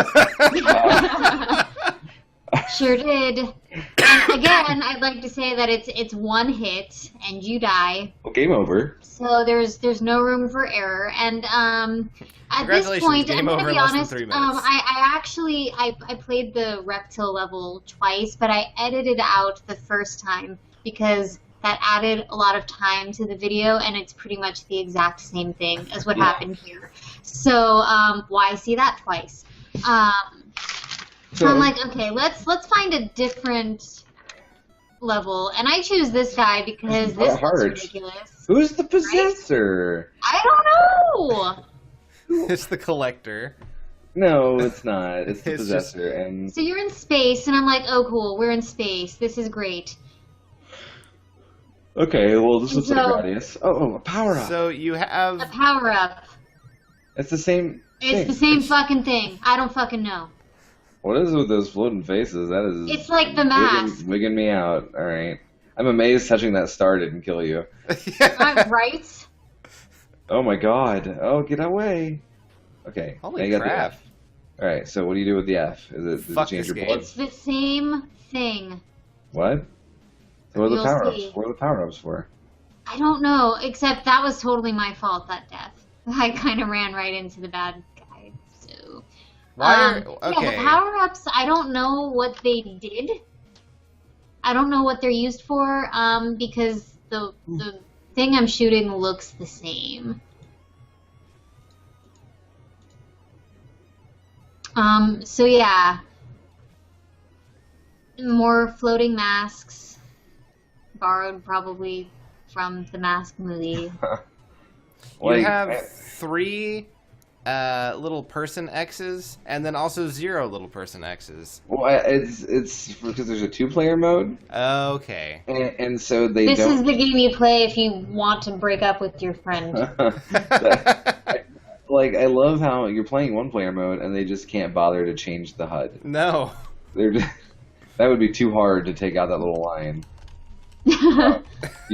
Sure did. And again, I'd like to say that it's one hit and you die. Well, game over. So there's no room for error. And at this Congratulations, point, game I'm gonna over be in less than honest. 3 minutes. I actually played the reptile level twice, but I edited out the first time because that added a lot of time to the video, and it's pretty much the exact same thing as what happened here. So why see that twice? So I'm like, okay, let's find a different level, and I choose this guy because this looks ridiculous. Who's the possessor? I don't know. It's the collector. No, it's not. It's the It's possessor. And So you're in space, and I'm like, oh, cool, we're in space. This is great. okay, well, this looks like So- Gradius. Oh, a power up. So you have... A power up. It's the same. It's thing. the same fucking thing. I don't fucking know. What is it with those floating faces? That is. It's like the mask. Wigging me out. All right. I'm amazed touching that star didn't kill you. Right? Oh my god. Oh, get away. Okay. now Holy you got the crap. F. All right. So what do you do with the F? Does it Fuck change this your game. blood? It's the same thing. What? What are the You'll power ups? see. What are the power ups for? I don't know, except that was totally my fault, that death. I kind of ran right into the bad guy, so... Why are... Yeah, Okay. the power-ups, I don't know what they did. I don't know what they're used for, because the thing I'm shooting looks the same. So yeah. More floating masks. Borrowed probably from the Mask movie. You have 3 little person X's, and then also 0 little person X's. Well, it's because there's a 2-player mode, Okay. and so they This don't. is the game you play if you want to break up with your friend. Like, I love how you're playing 1-player mode and they just can't bother to change the HUD. No. They're just, that would be too hard to take out that little line. You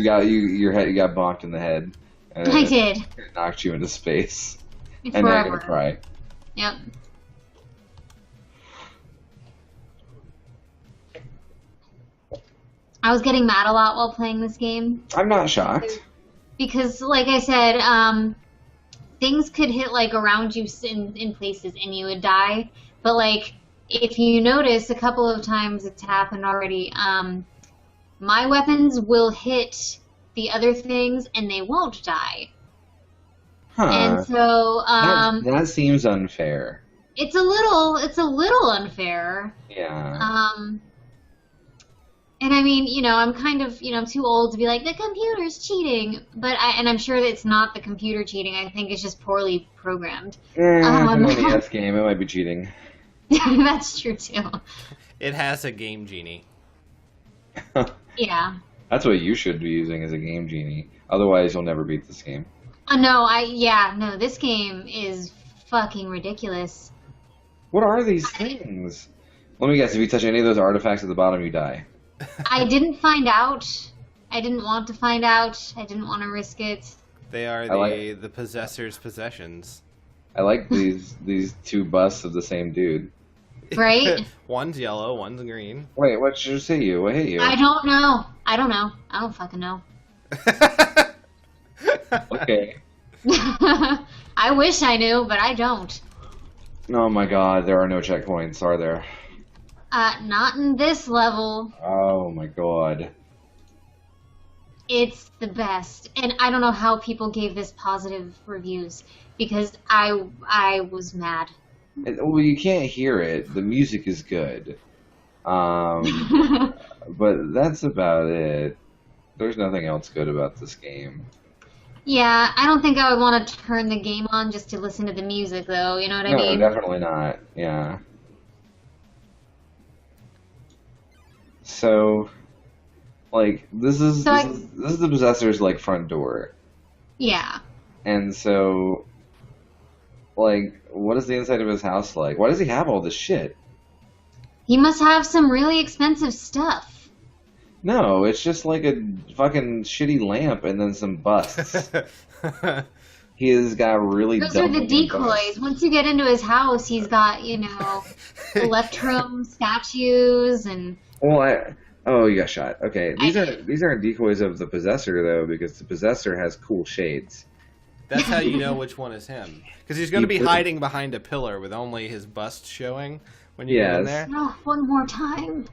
got bonked in the head. And I did. It knocked you into space. It's And now you're forever. gonna cry. Yep. I was getting mad a lot while playing this game I'm not shocked. because, like I said, things could hit like around you in places and you would die. But like, if you notice, a couple of times it's happened already. My weapons will hit the other things and they won't die. Huh. And so that seems unfair. it's a little unfair. Yeah. And I mean, I'm kind of, I'm too old to be like, the computer's cheating. But I'm sure that it's not the computer cheating. I think it's just poorly programmed. It's an NES game. It might be cheating. That's true, too. It has a game genie. Yeah. That's what you should be using as a game genie. Otherwise, you'll never beat this game. No, this game is fucking ridiculous. What are these things? Let me guess, if you touch any of those artifacts at the bottom, you die. I didn't find out. I didn't want to find out. I didn't want to risk it. They are the possessor's possessions. I like these two busts of the same dude. Right? One's yellow, one's green. Wait, what just hit you? What hit you? I don't know. I don't fucking know. Okay. I wish I knew, but I don't. Oh my god, there are no checkpoints, are there? Not in this level. Oh my god. It's the best. And I don't know how people gave this positive reviews, because I was mad. Well, you can't hear it. The music is good. But that's about it. There's nothing else good about this game. Yeah, I don't think I would want to turn the game on just to listen to the music, though. You know what I mean? No, definitely not. Yeah. So, like, this is the possessor's like front door. Yeah. And so, like, what is the inside of his house like? Why does he have all this shit? He must have some really expensive stuff. No, it's just like a fucking shitty lamp and then some busts. He has got really Those are the dumb-looking decoys. busts. Once you get into his house, he's got, electrum statues and... Well, you got shot. Okay, these aren't decoys of the possessor though, because the possessor has cool shades. That's how you know which one is him. Because he's going to be hiding behind a pillar with only his bust showing when you get in there. Oh, one more time.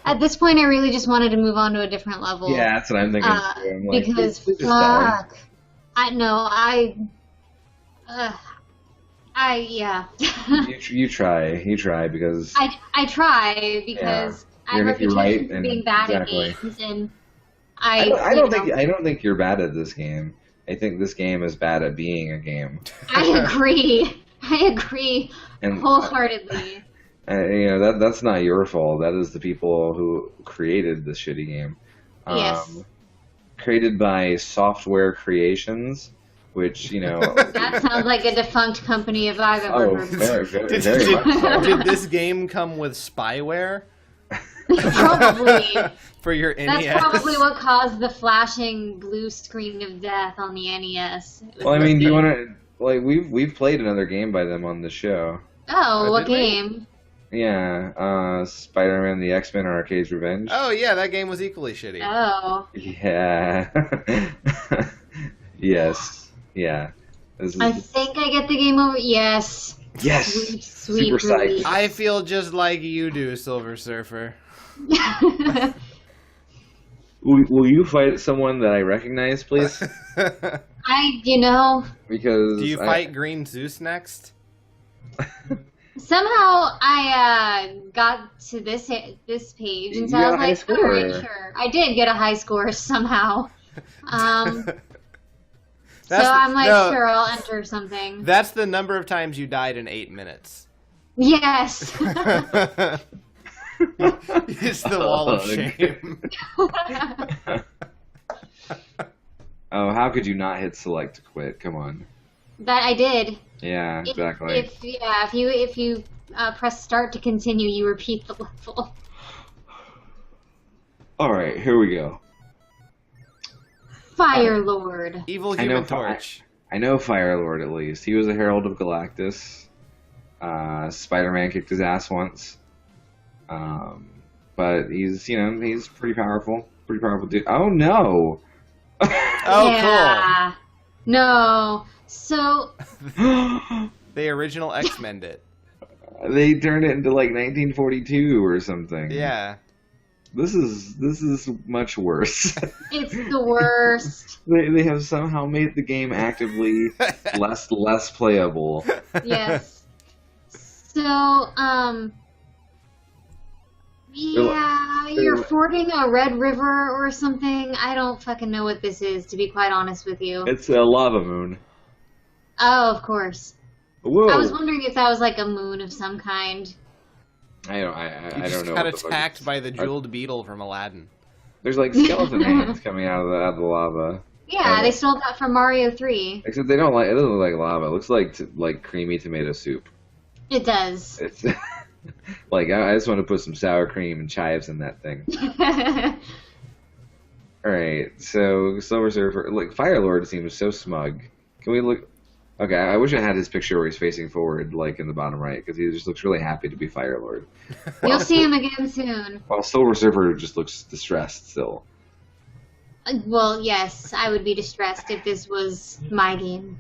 At this point, I really just wanted to move on to a different level. Yeah, that's what I'm thinking. I'm like, because, please just die. fuck. Yeah. You try because I try because I have a reputation for being bad at games, and I don't think you're bad at this game. I think this game is bad at being a game. I agree. And, wholeheartedly. That's not your fault. That is the people who created this shitty game. Yes. Created by Software Creations, which, That sounds like a defunct company if I've ever heard of it. very much so. Did this game come with spyware? Probably. For your NES? That's probably what caused the flashing blue screen of death on the NES. Well, I mean, do you want to... Like, we've played another game by them on the show. Oh, what game? Yeah, Spider-Man the X-Men Arcade's Revenge. Oh, yeah, that game was equally shitty. Oh. Yeah. Yes. Yeah. I think I get the game over. Yes. Yes. Sweet Super psyched. I feel just like you do, Silver Surfer. Will you fight someone that I recognize, please? Because... Do you fight Green Zeus next? Somehow I got to this page, and so I was like, all right, sure. I did get a high score somehow. So I'm like, sure, I'll enter something. That's the number of times you died in 8 minutes. Yes. It's the wall of shame. Oh, how could you not hit select to quit? Come on. That I did. Yeah, exactly. If you press start to continue, you repeat the level. All right, here we go. Fire Lord. Evil Human Torch. I know Fire Lord at least. He was a Herald of Galactus. Spider-Man kicked his ass once. But he's pretty powerful. Pretty powerful dude. Oh no! Cool. No. So They original X-Men it. They turned it into like 1942 or something. Yeah. This is much worse. It's the worst. They have somehow made the game actively less playable. Yes. So, you're fording a red river or something. I don't fucking know what this is, to be quite honest with you. It's a lava moon. Oh, of course. Whoa. I was wondering if that was like a moon of some kind. I don't You just know. got what the fuck attacked it's- by the jeweled beetle from Aladdin. There's like skeleton hands coming out of the lava. Yeah, they stole that from Mario 3. Except they don't like. It doesn't look like lava. It looks like creamy tomato soup. It does. It's like I just want to put some sour cream and chives in that thing. All right, so Silver Surfer, like Fire Lord seems so smug. Can we look? Okay, I wish I had his picture where he's facing forward, like in the bottom right, because he just looks really happy to be Fire Lord. You'll see him again soon. While Silver Surfer just looks distressed still. Well, yes, I would be distressed if this was my game.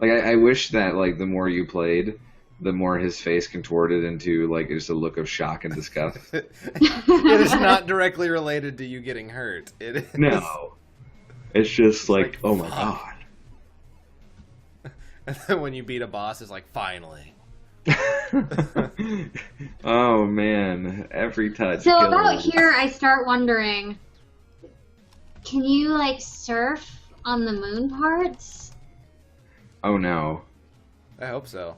Like I wish that like the more you played, the more his face contorted into like just a look of shock and disgust. It is not directly related to you getting hurt. It is. No, it's just like oh my fuck. god. And then when you beat a boss, it's like, finally. Oh man, every touch. So kills. about here, I start wondering, can you like surf on the moon parts? Oh no. I hope so.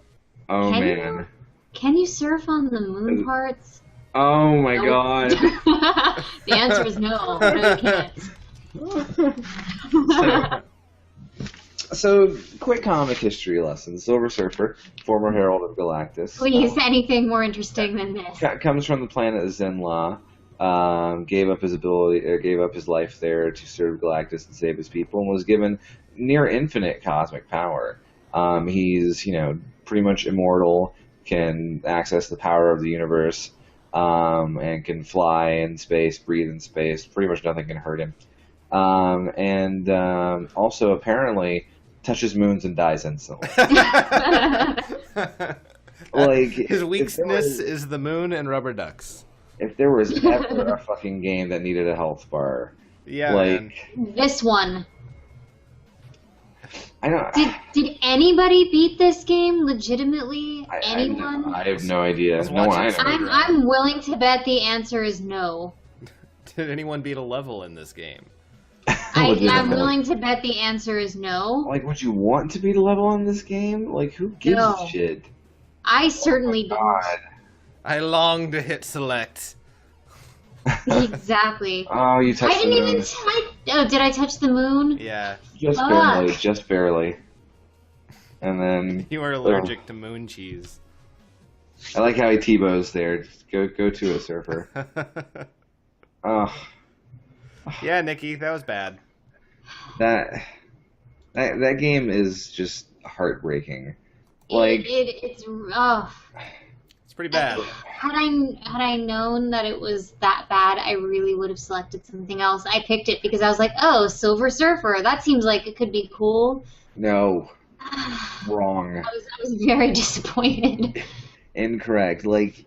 Oh Can man. you? Can you surf on the moon parts? Oh my Nope. god. The answer is no. No, you can't. So, quick comic history lesson. Silver Surfer, former Herald of Galactus. Please, anything more interesting than this. Comes from the planet Zenla. Gave up his life there to serve Galactus and save his people, and was given near infinite cosmic power. He's, pretty much immortal, can access the power of the universe, and can fly in space, breathe in space. Pretty much nothing can hurt him. And also apparently touches moons and dies instantly. Like His weakness is the moon and rubber ducks. if there was ever a fucking game that needed a health bar, Yeah, like man. This one. I don't. Did anybody beat this game legitimately? Anyone? I have no idea. Let's No watch one I it. know. I'm willing to bet the answer is no. Did anyone beat a level in this game? I'm Legitimately. willing to bet the answer is no. Like, would you want to beat a level in this game? Like, who gives No. a shit? I certainly God. I long to hit select. don't. Exactly. Oh, you I touched the didn't even moon. touch. Oh, did I touch the moon? Yeah, Just Fuck. barely, just barely. And then you are allergic to moon cheese. I like how he T-bows there. Just go to a surfer. Oh, Yeah, Nikki, that was bad. that game is just heartbreaking. Like, It's oh. It's pretty bad. Had I known that it was that bad, I really would have selected something else. I picked it because I was like, oh, Silver Surfer. That seems like it could be cool. no, wrong, I was very disappointed. incorrect. Like,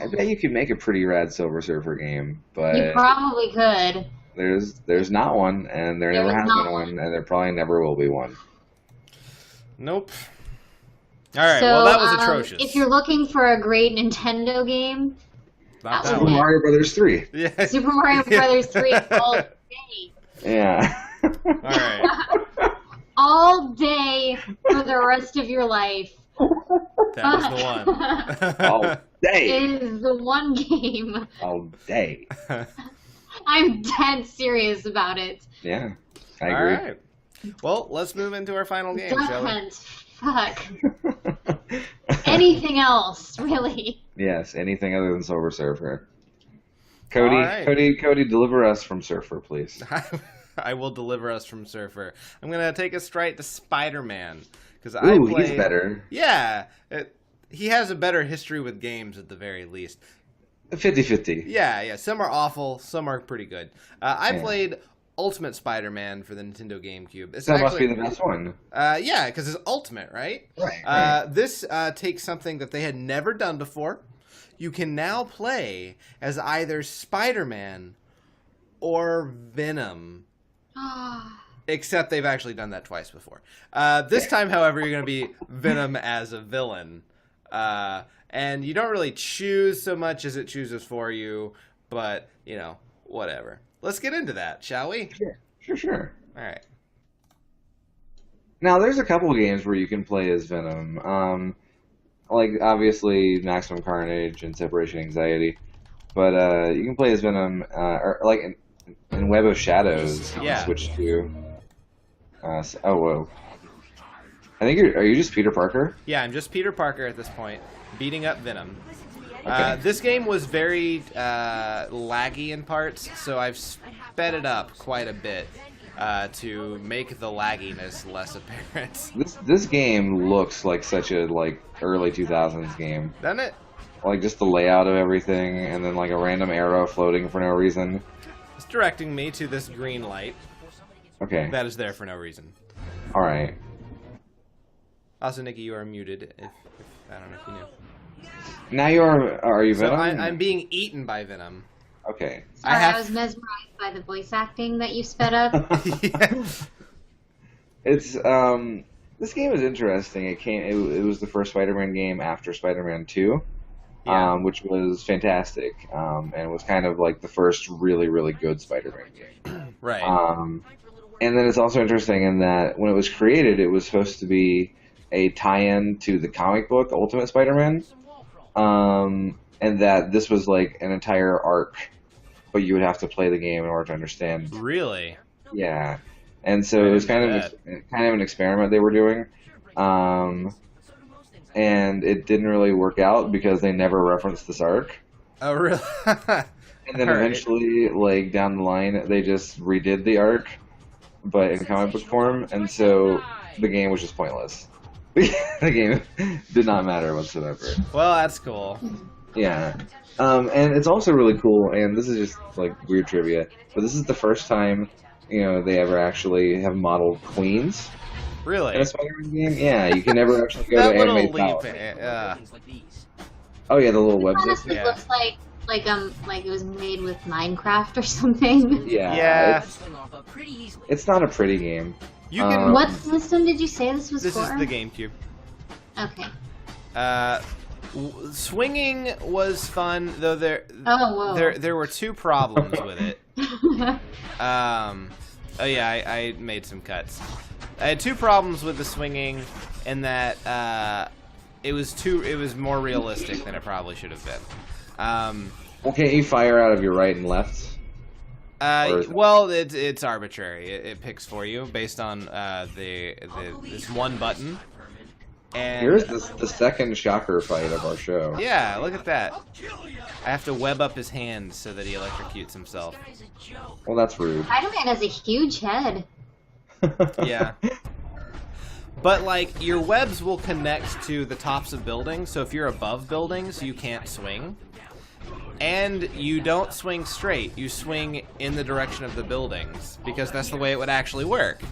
I bet you could make a pretty rad Silver Surfer game, You but probably could. there's not one, and there never There is has not been one. one, and there probably never will be one. Nope. All right, So, well, that was atrocious. If you're looking for a great Nintendo game, Not that that Super was one. Mario Brothers 3. Yeah. Super Mario Brothers 3 all day. Yeah. All right. All day for the rest of your life. That was the one. All day. Is the one game. All day. I'm dead serious about it. Yeah, I All agree. right. Well, let's move into our final game, Duck shall we? Hunt. Fuck. Anything else, really? Yes, anything other than Silver Surfer. Cody, All right. Cody, deliver us from Surfer, please. I will deliver us from Surfer. I'm gonna take us straight to Spider-Man because Ooh, he's better. Yeah, he has a better history with games at the very least. 50-50. Yeah. Some are awful, some are pretty good. I Yeah. played Ultimate Spider-Man for the Nintendo GameCube. It's That must actually, be the best one. yeah, because it's Ultimate, right? Right. This takes something that they had never done before. You can now play as either Spider-Man or Venom. Except they've actually done that twice before. This time, however, you're going to be Venom as a villain. And you don't really choose so much as it chooses for you, but, whatever. Let's get into that, shall we? Sure. All right. Now, there's a couple of games where you can play as Venom. like obviously maximum carnage and separation anxiety, but you can play as Venom, or like in Web of Shadows. You can switch to. Oh whoa! I think are you just Peter Parker? Yeah, I'm just Peter Parker at this point, beating up Venom. Okay. This game was very laggy in parts, so I've sped it up quite a bit to make the lagginess less apparent. This game looks like such a early 2000s game. Doesn't it? Like just the layout of everything, and then like a random arrow floating for no reason. It's directing me to this green light. Okay. That is there for no reason. All right. Also, Nikki, you are muted. If I don't know if you knew. Now are you So Venom? I'm being eaten by Venom. Okay. Sorry, I was mesmerized by the voice acting that you sped up. Yeah. It's this game is interesting. It was the first Spider-Man game after Spider-Man 2, which was fantastic, and was kind of like the first really really good Spider-Man game. Right. And then it's also interesting in that when it was created, it was supposed to be a tie-in to the comic book Ultimate Spider-Man, and that this was like an entire arc, but you would have to play the game in order to understand. Really? Yeah, and so it was kind of an experiment they were doing, and it didn't really work out because they never referenced this arc. Oh, really? And then eventually, like down the line, they just redid the arc, but in comic book form, and so the game was just pointless. The game did not matter whatsoever. Well, that's cool. Yeah. And it's also really cool, and this is just like weird trivia, but this is the first time, they ever actually have modeled queens Really? in a Spider-Man game. Yeah, you can never actually go That to little anime leap. power. Oh yeah, the little web zip. Honestly, looks like it was made with Minecraft or something. Yeah. It's not a pretty game. You can. What system did you say this was This for? is the GameCube. Okay. Swinging was fun, though. Oh, whoa. There were two problems with it. Oh yeah, I made some cuts. I had two problems with the swinging, in that it was more realistic than it probably should have been. Well, can't you fire out of your right and left? Well, it's arbitrary. It picks for you based on this one button. And here's the second shocker fight of our show. yeah, look at that. I have to web up his hands so that he electrocutes himself. Well, that's rude. Spider-Man has a huge head. Yeah. But, like, your webs will connect to the tops of buildings, so if you're above buildings, you can't swing. And you don't swing straight. You swing in the direction of the buildings, because that's the way it would actually work.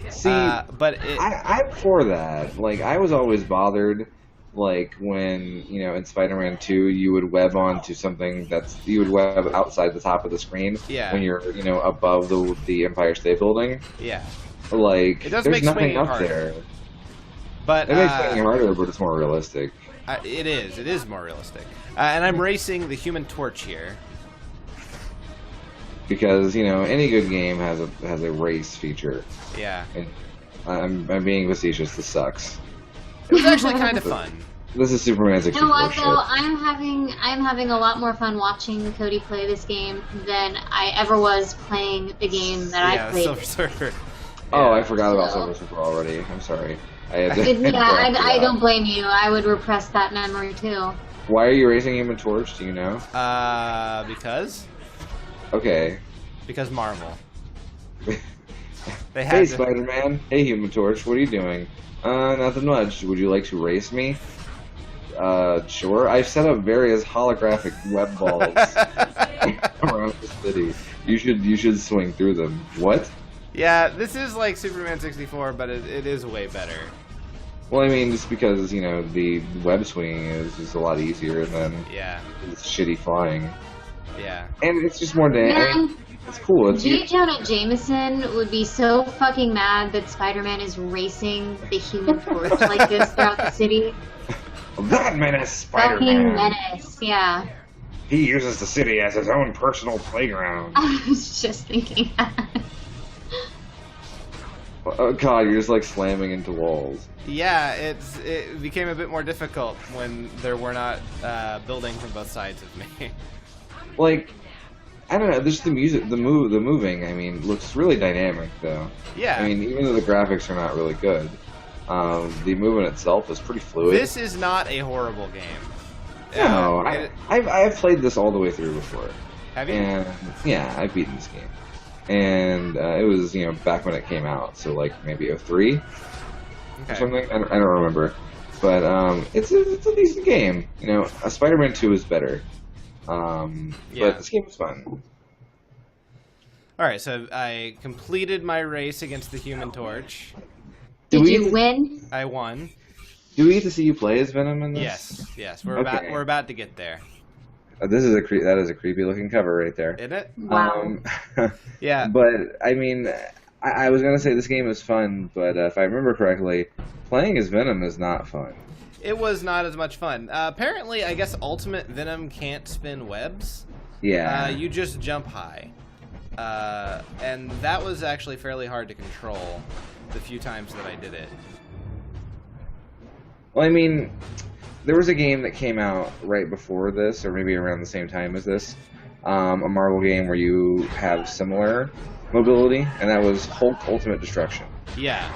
See, but I'm for that. Like, I was always bothered, like, when, in Spider-Man 2, you would web onto something you would web outside the top of the screen. Yeah. When you're, above the Empire State Building. yeah. Like, It does there's make nothing swinging up harder. there. But It makes swinging harder, but it's more realistic. it is more realistic. And I'm racing the Human Torch here. Because, any good game has a race feature. Yeah. And I'm being facetious, this sucks. It was actually kind of fun. This is Superman 64 You know what, shit. though? I'm having a lot more fun watching Cody play this game than I ever was playing the game that I played. Silver Surfer. Oh, I forgot about Silver Surfer already. I'm sorry. I don't blame you. I would repress that memory too. Why are you racing Human Torch? Do you know? Because Okay. Marvel. They had Hey, to... Spider-Man. Hey, Human Torch. What are you doing? Nothing much. Would you like to race me? Sure. I've set up various holographic web balls around the city. You should swing through them. What? Yeah, this is like Superman 64, but it is way better. Well, I mean, just because, the web swinging is just a lot easier than Yeah. this shitty flying. Yeah. And it's just more damn. I mean, it's cool. J. Jonah Jameson would be so fucking mad that Spider-Man is racing the Human Torch like this throughout the city. That menace, Fucking Spider-Man. menace, yeah. He uses the city as his own personal playground. I was just thinking that. Oh, God, you're just like slamming into walls. Yeah, it became a bit more difficult when there were not buildings on both sides of me. Like, I don't know, just the music, the moving, I mean, looks really dynamic, though. Yeah. I mean, even though the graphics are not really good, the movement itself is pretty fluid. This is not a horrible game. No, I've played this all the way through before. Have you? And, yeah, I've beaten this game. And it was, back when it came out, so like maybe 03 or something. I don't remember. But it's a decent game. Spider-Man 2 is better. But this game was fun. Alright, so I completed my race against the Human Torch. Did you win? I won. Do we get to see you play as Venom in this? Yes. We're about to get there. That is a creepy looking cover right there. Isn't it? Wow. Yeah. But I mean, I was gonna say this game is fun, but if I remember correctly, playing as Venom is not fun. It was not as much fun. Apparently, I guess Ultimate Venom can't spin webs. Yeah. You just jump high. And that was actually fairly hard to control the few times that I did it. Well, I mean, there was a game that came out right before this, or maybe around the same time as this, a Marvel game where you have similar mobility, and that was Hulk Ultimate Destruction. Yeah.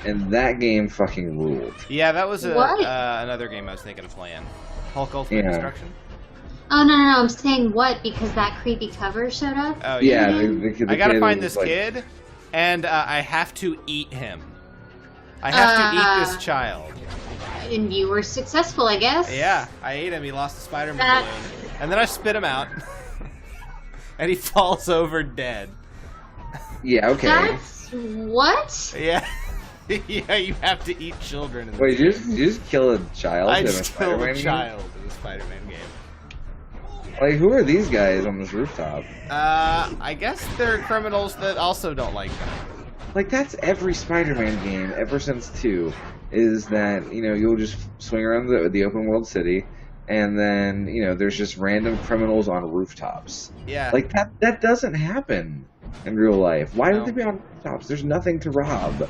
And that game fucking ruled. Yeah, that was another game I was thinking of playing. Hulk Ultimate Destruction? Oh, no, I'm saying what, because that creepy cover showed up? Oh, yeah. The I gotta find this kid, and I have to eat him. I have to eat this child. And you were successful, I guess. Yeah, I ate him. He lost a Spider-Man balloon. And then I spit him out. And he falls over dead. Yeah, okay. That's... what? Yeah. Yeah, you have to eat children. Wait, you just kill a child I in a just killed a Spider-Man child in a Spider-Man game. Like, who are these guys on this rooftop? I guess they're criminals that also don't like them. Like, that's every Spider-Man game ever since 2, is that, you'll just swing around the open world city, and then, there's just random criminals on rooftops. Yeah. Like, that doesn't happen in real life. Why would they be on rooftops? There's nothing to rob.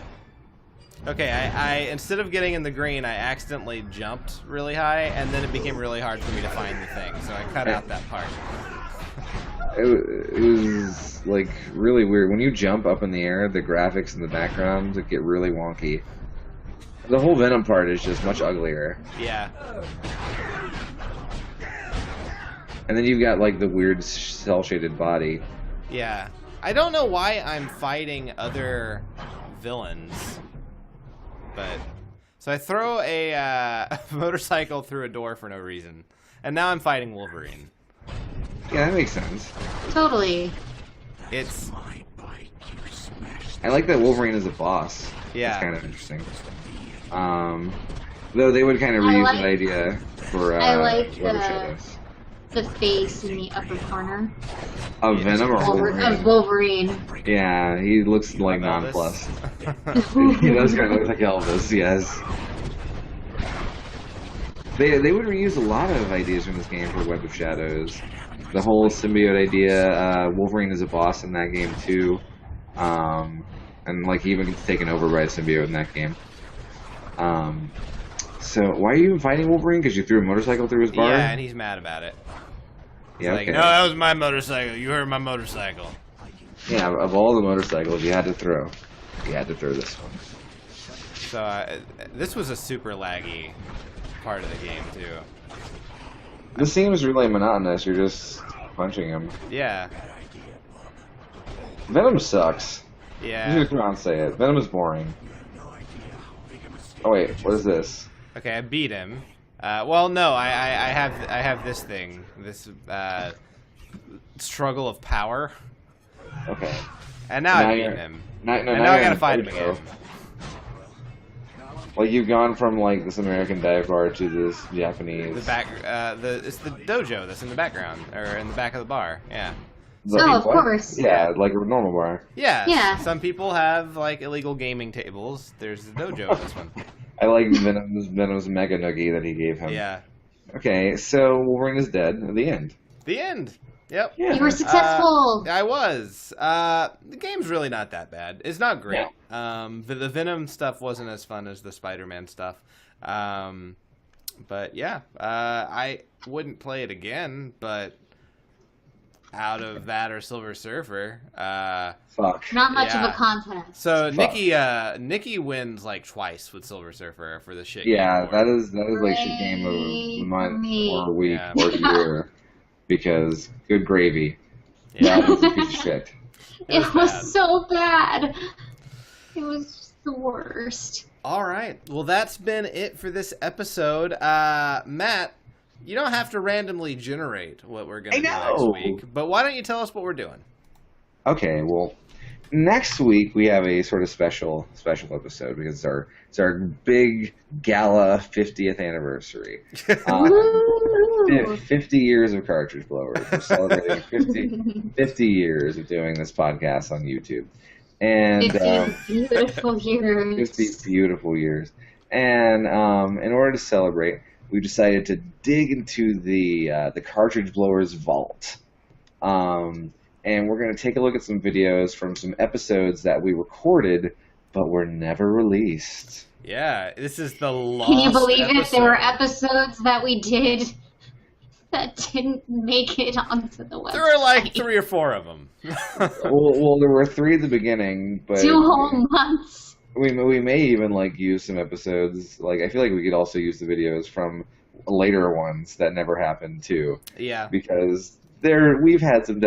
Okay, I instead of getting in the green, I accidentally jumped really high, and then it became really hard for me to find the thing, so I cut out that part. It was, like, really weird. When you jump up in the air, the graphics in the background get really wonky. The whole Venom part is just much uglier. Yeah. And then you've got, like, the weird cel-shaded body. Yeah. I don't know why I'm fighting other villains. But... so I throw a motorcycle through a door for no reason. And now I'm fighting Wolverine. Yeah, that makes sense. Totally. It's... I like that Wolverine is a boss. Yeah. It's kind of interesting. Though they would kind of reuse that idea for I like Shadows. The face in the upper corner. Of Venom or Wolverine? Of Wolverine. Yeah, he looks like nonplussed. He does kind of look like Elvis, yes. They would reuse a lot of ideas from this game for Web of Shadows. The whole symbiote idea, Wolverine is a boss in that game too. And like he even gets taken over by a symbiote in that game. So why are you even fighting Wolverine? Because you threw a motorcycle through his bar? Yeah, and he's mad about it. He's Yeah, like, okay. no, that was my motorcycle. You hurt my motorcycle. Yeah, of all the motorcycles you had to throw this one. So this was a super laggy part of the game too. This seems really monotonous. You're just punching him. Yeah. Venom sucks. Yeah. You just come out and say it. Venom is boring. Oh wait, what is this? Okay, I beat him. Well, no, I have this thing, this struggle of power. Okay. And now I beat him. Now I gotta fight him Dojo. again. Like you've gone from like this American dive bar to this Japanese. It's the dojo that's in the background or in the back of the bar. Yeah. Oh, of course. Yeah, like a normal bar. Yeah. Yeah. Some people have like illegal gaming tables. There's the dojo in this one. I like Venom's Mega Noogie that he gave him. Yeah. Okay, so Wolverine is dead at the end. The end. Yep. Yeah. You were successful. I was. The game's really not that bad. It's not great. The Venom stuff wasn't as fun as the Spider-Man stuff. But yeah, I wouldn't play it again. But out of that or Silver Surfer, Fuck. Not much of a contest. So Nikki wins like twice with Silver Surfer for the shit. Yeah, game that is like shit game of the month or week or year. Because good gravy. Yeah. That was a piece of shit. It was so bad. It was just the worst. All right. Well, that's been it for this episode. Matt, you don't have to randomly generate what we're going to do next week, but why don't you tell us what we're doing? Okay, well, next week we have a sort of special episode because it's our big gala 50th anniversary. 50 years of Cartridge Blowers. We're celebrating 50 years of doing this podcast on YouTube. And 50 beautiful years. 50 beautiful years. And in order to celebrate, we decided to dig into the Cartridge Blowers vault. And we're going to take a look at some videos from some episodes that we recorded but were never released. Yeah, this is the lost Can you believe episode. it? There were episodes that we did that didn't make it onto the website. There were like 3 or 4 of them. well, there were 3 at the beginning, but 2 whole months. We may even like use some episodes. Like I feel like we could also use the videos from later ones that never happened too. Yeah, because we've had some.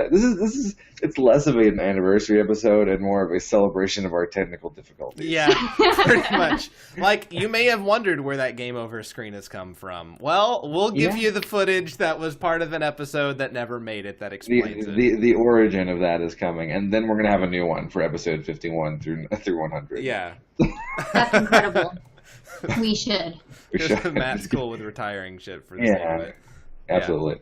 It's less of an anniversary episode and more of a celebration of our technical difficulties. Yeah, pretty much. Like, you may have wondered where that game over screen has come from. Well, we'll give you the footage that was part of an episode that never made it that explains it. The origin of that is coming, and then we're going to have a new one for episode 51 through 100. Yeah. That's incredible. We should. Matt's cool with retiring shit for this game. Absolutely.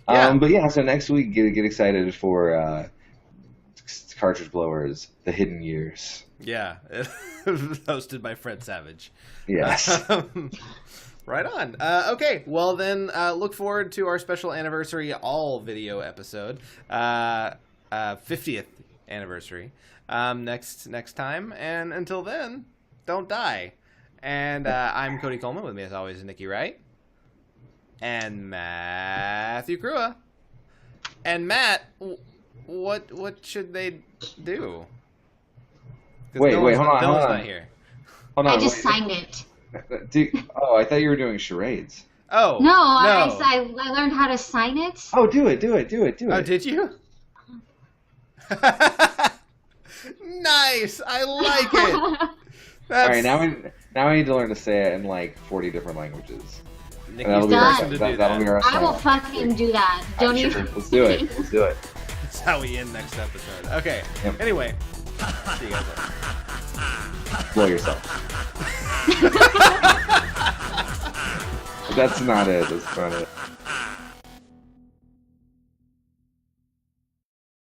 Yeah. But yeah, so next week, get excited for Cartridge Blowers, The Hidden Years. Yeah, hosted by Fred Savage. Yes. Right on. Okay, well then, look forward to our special anniversary all-video episode, 50th anniversary, next time. And until then, don't die. And I'm Cody Coleman. With me, as always, is Nikki Wright. And Matthew Crua. And Matt, what should they do? Wait, hold on. Dylan's not here. Hold on. I just signed it. I thought you were doing charades. Oh. No. I learned how to sign it. Oh, do it. Oh, did you? Nice. I like it. All right, now I need to learn to say it in like 40 different languages. Nikki's That'll be our I will fucking do that. Don't sure. even. Let's do it. That's how we end next episode. Okay. Yep. Anyway, see you guys later. Blow yourself. That's not it.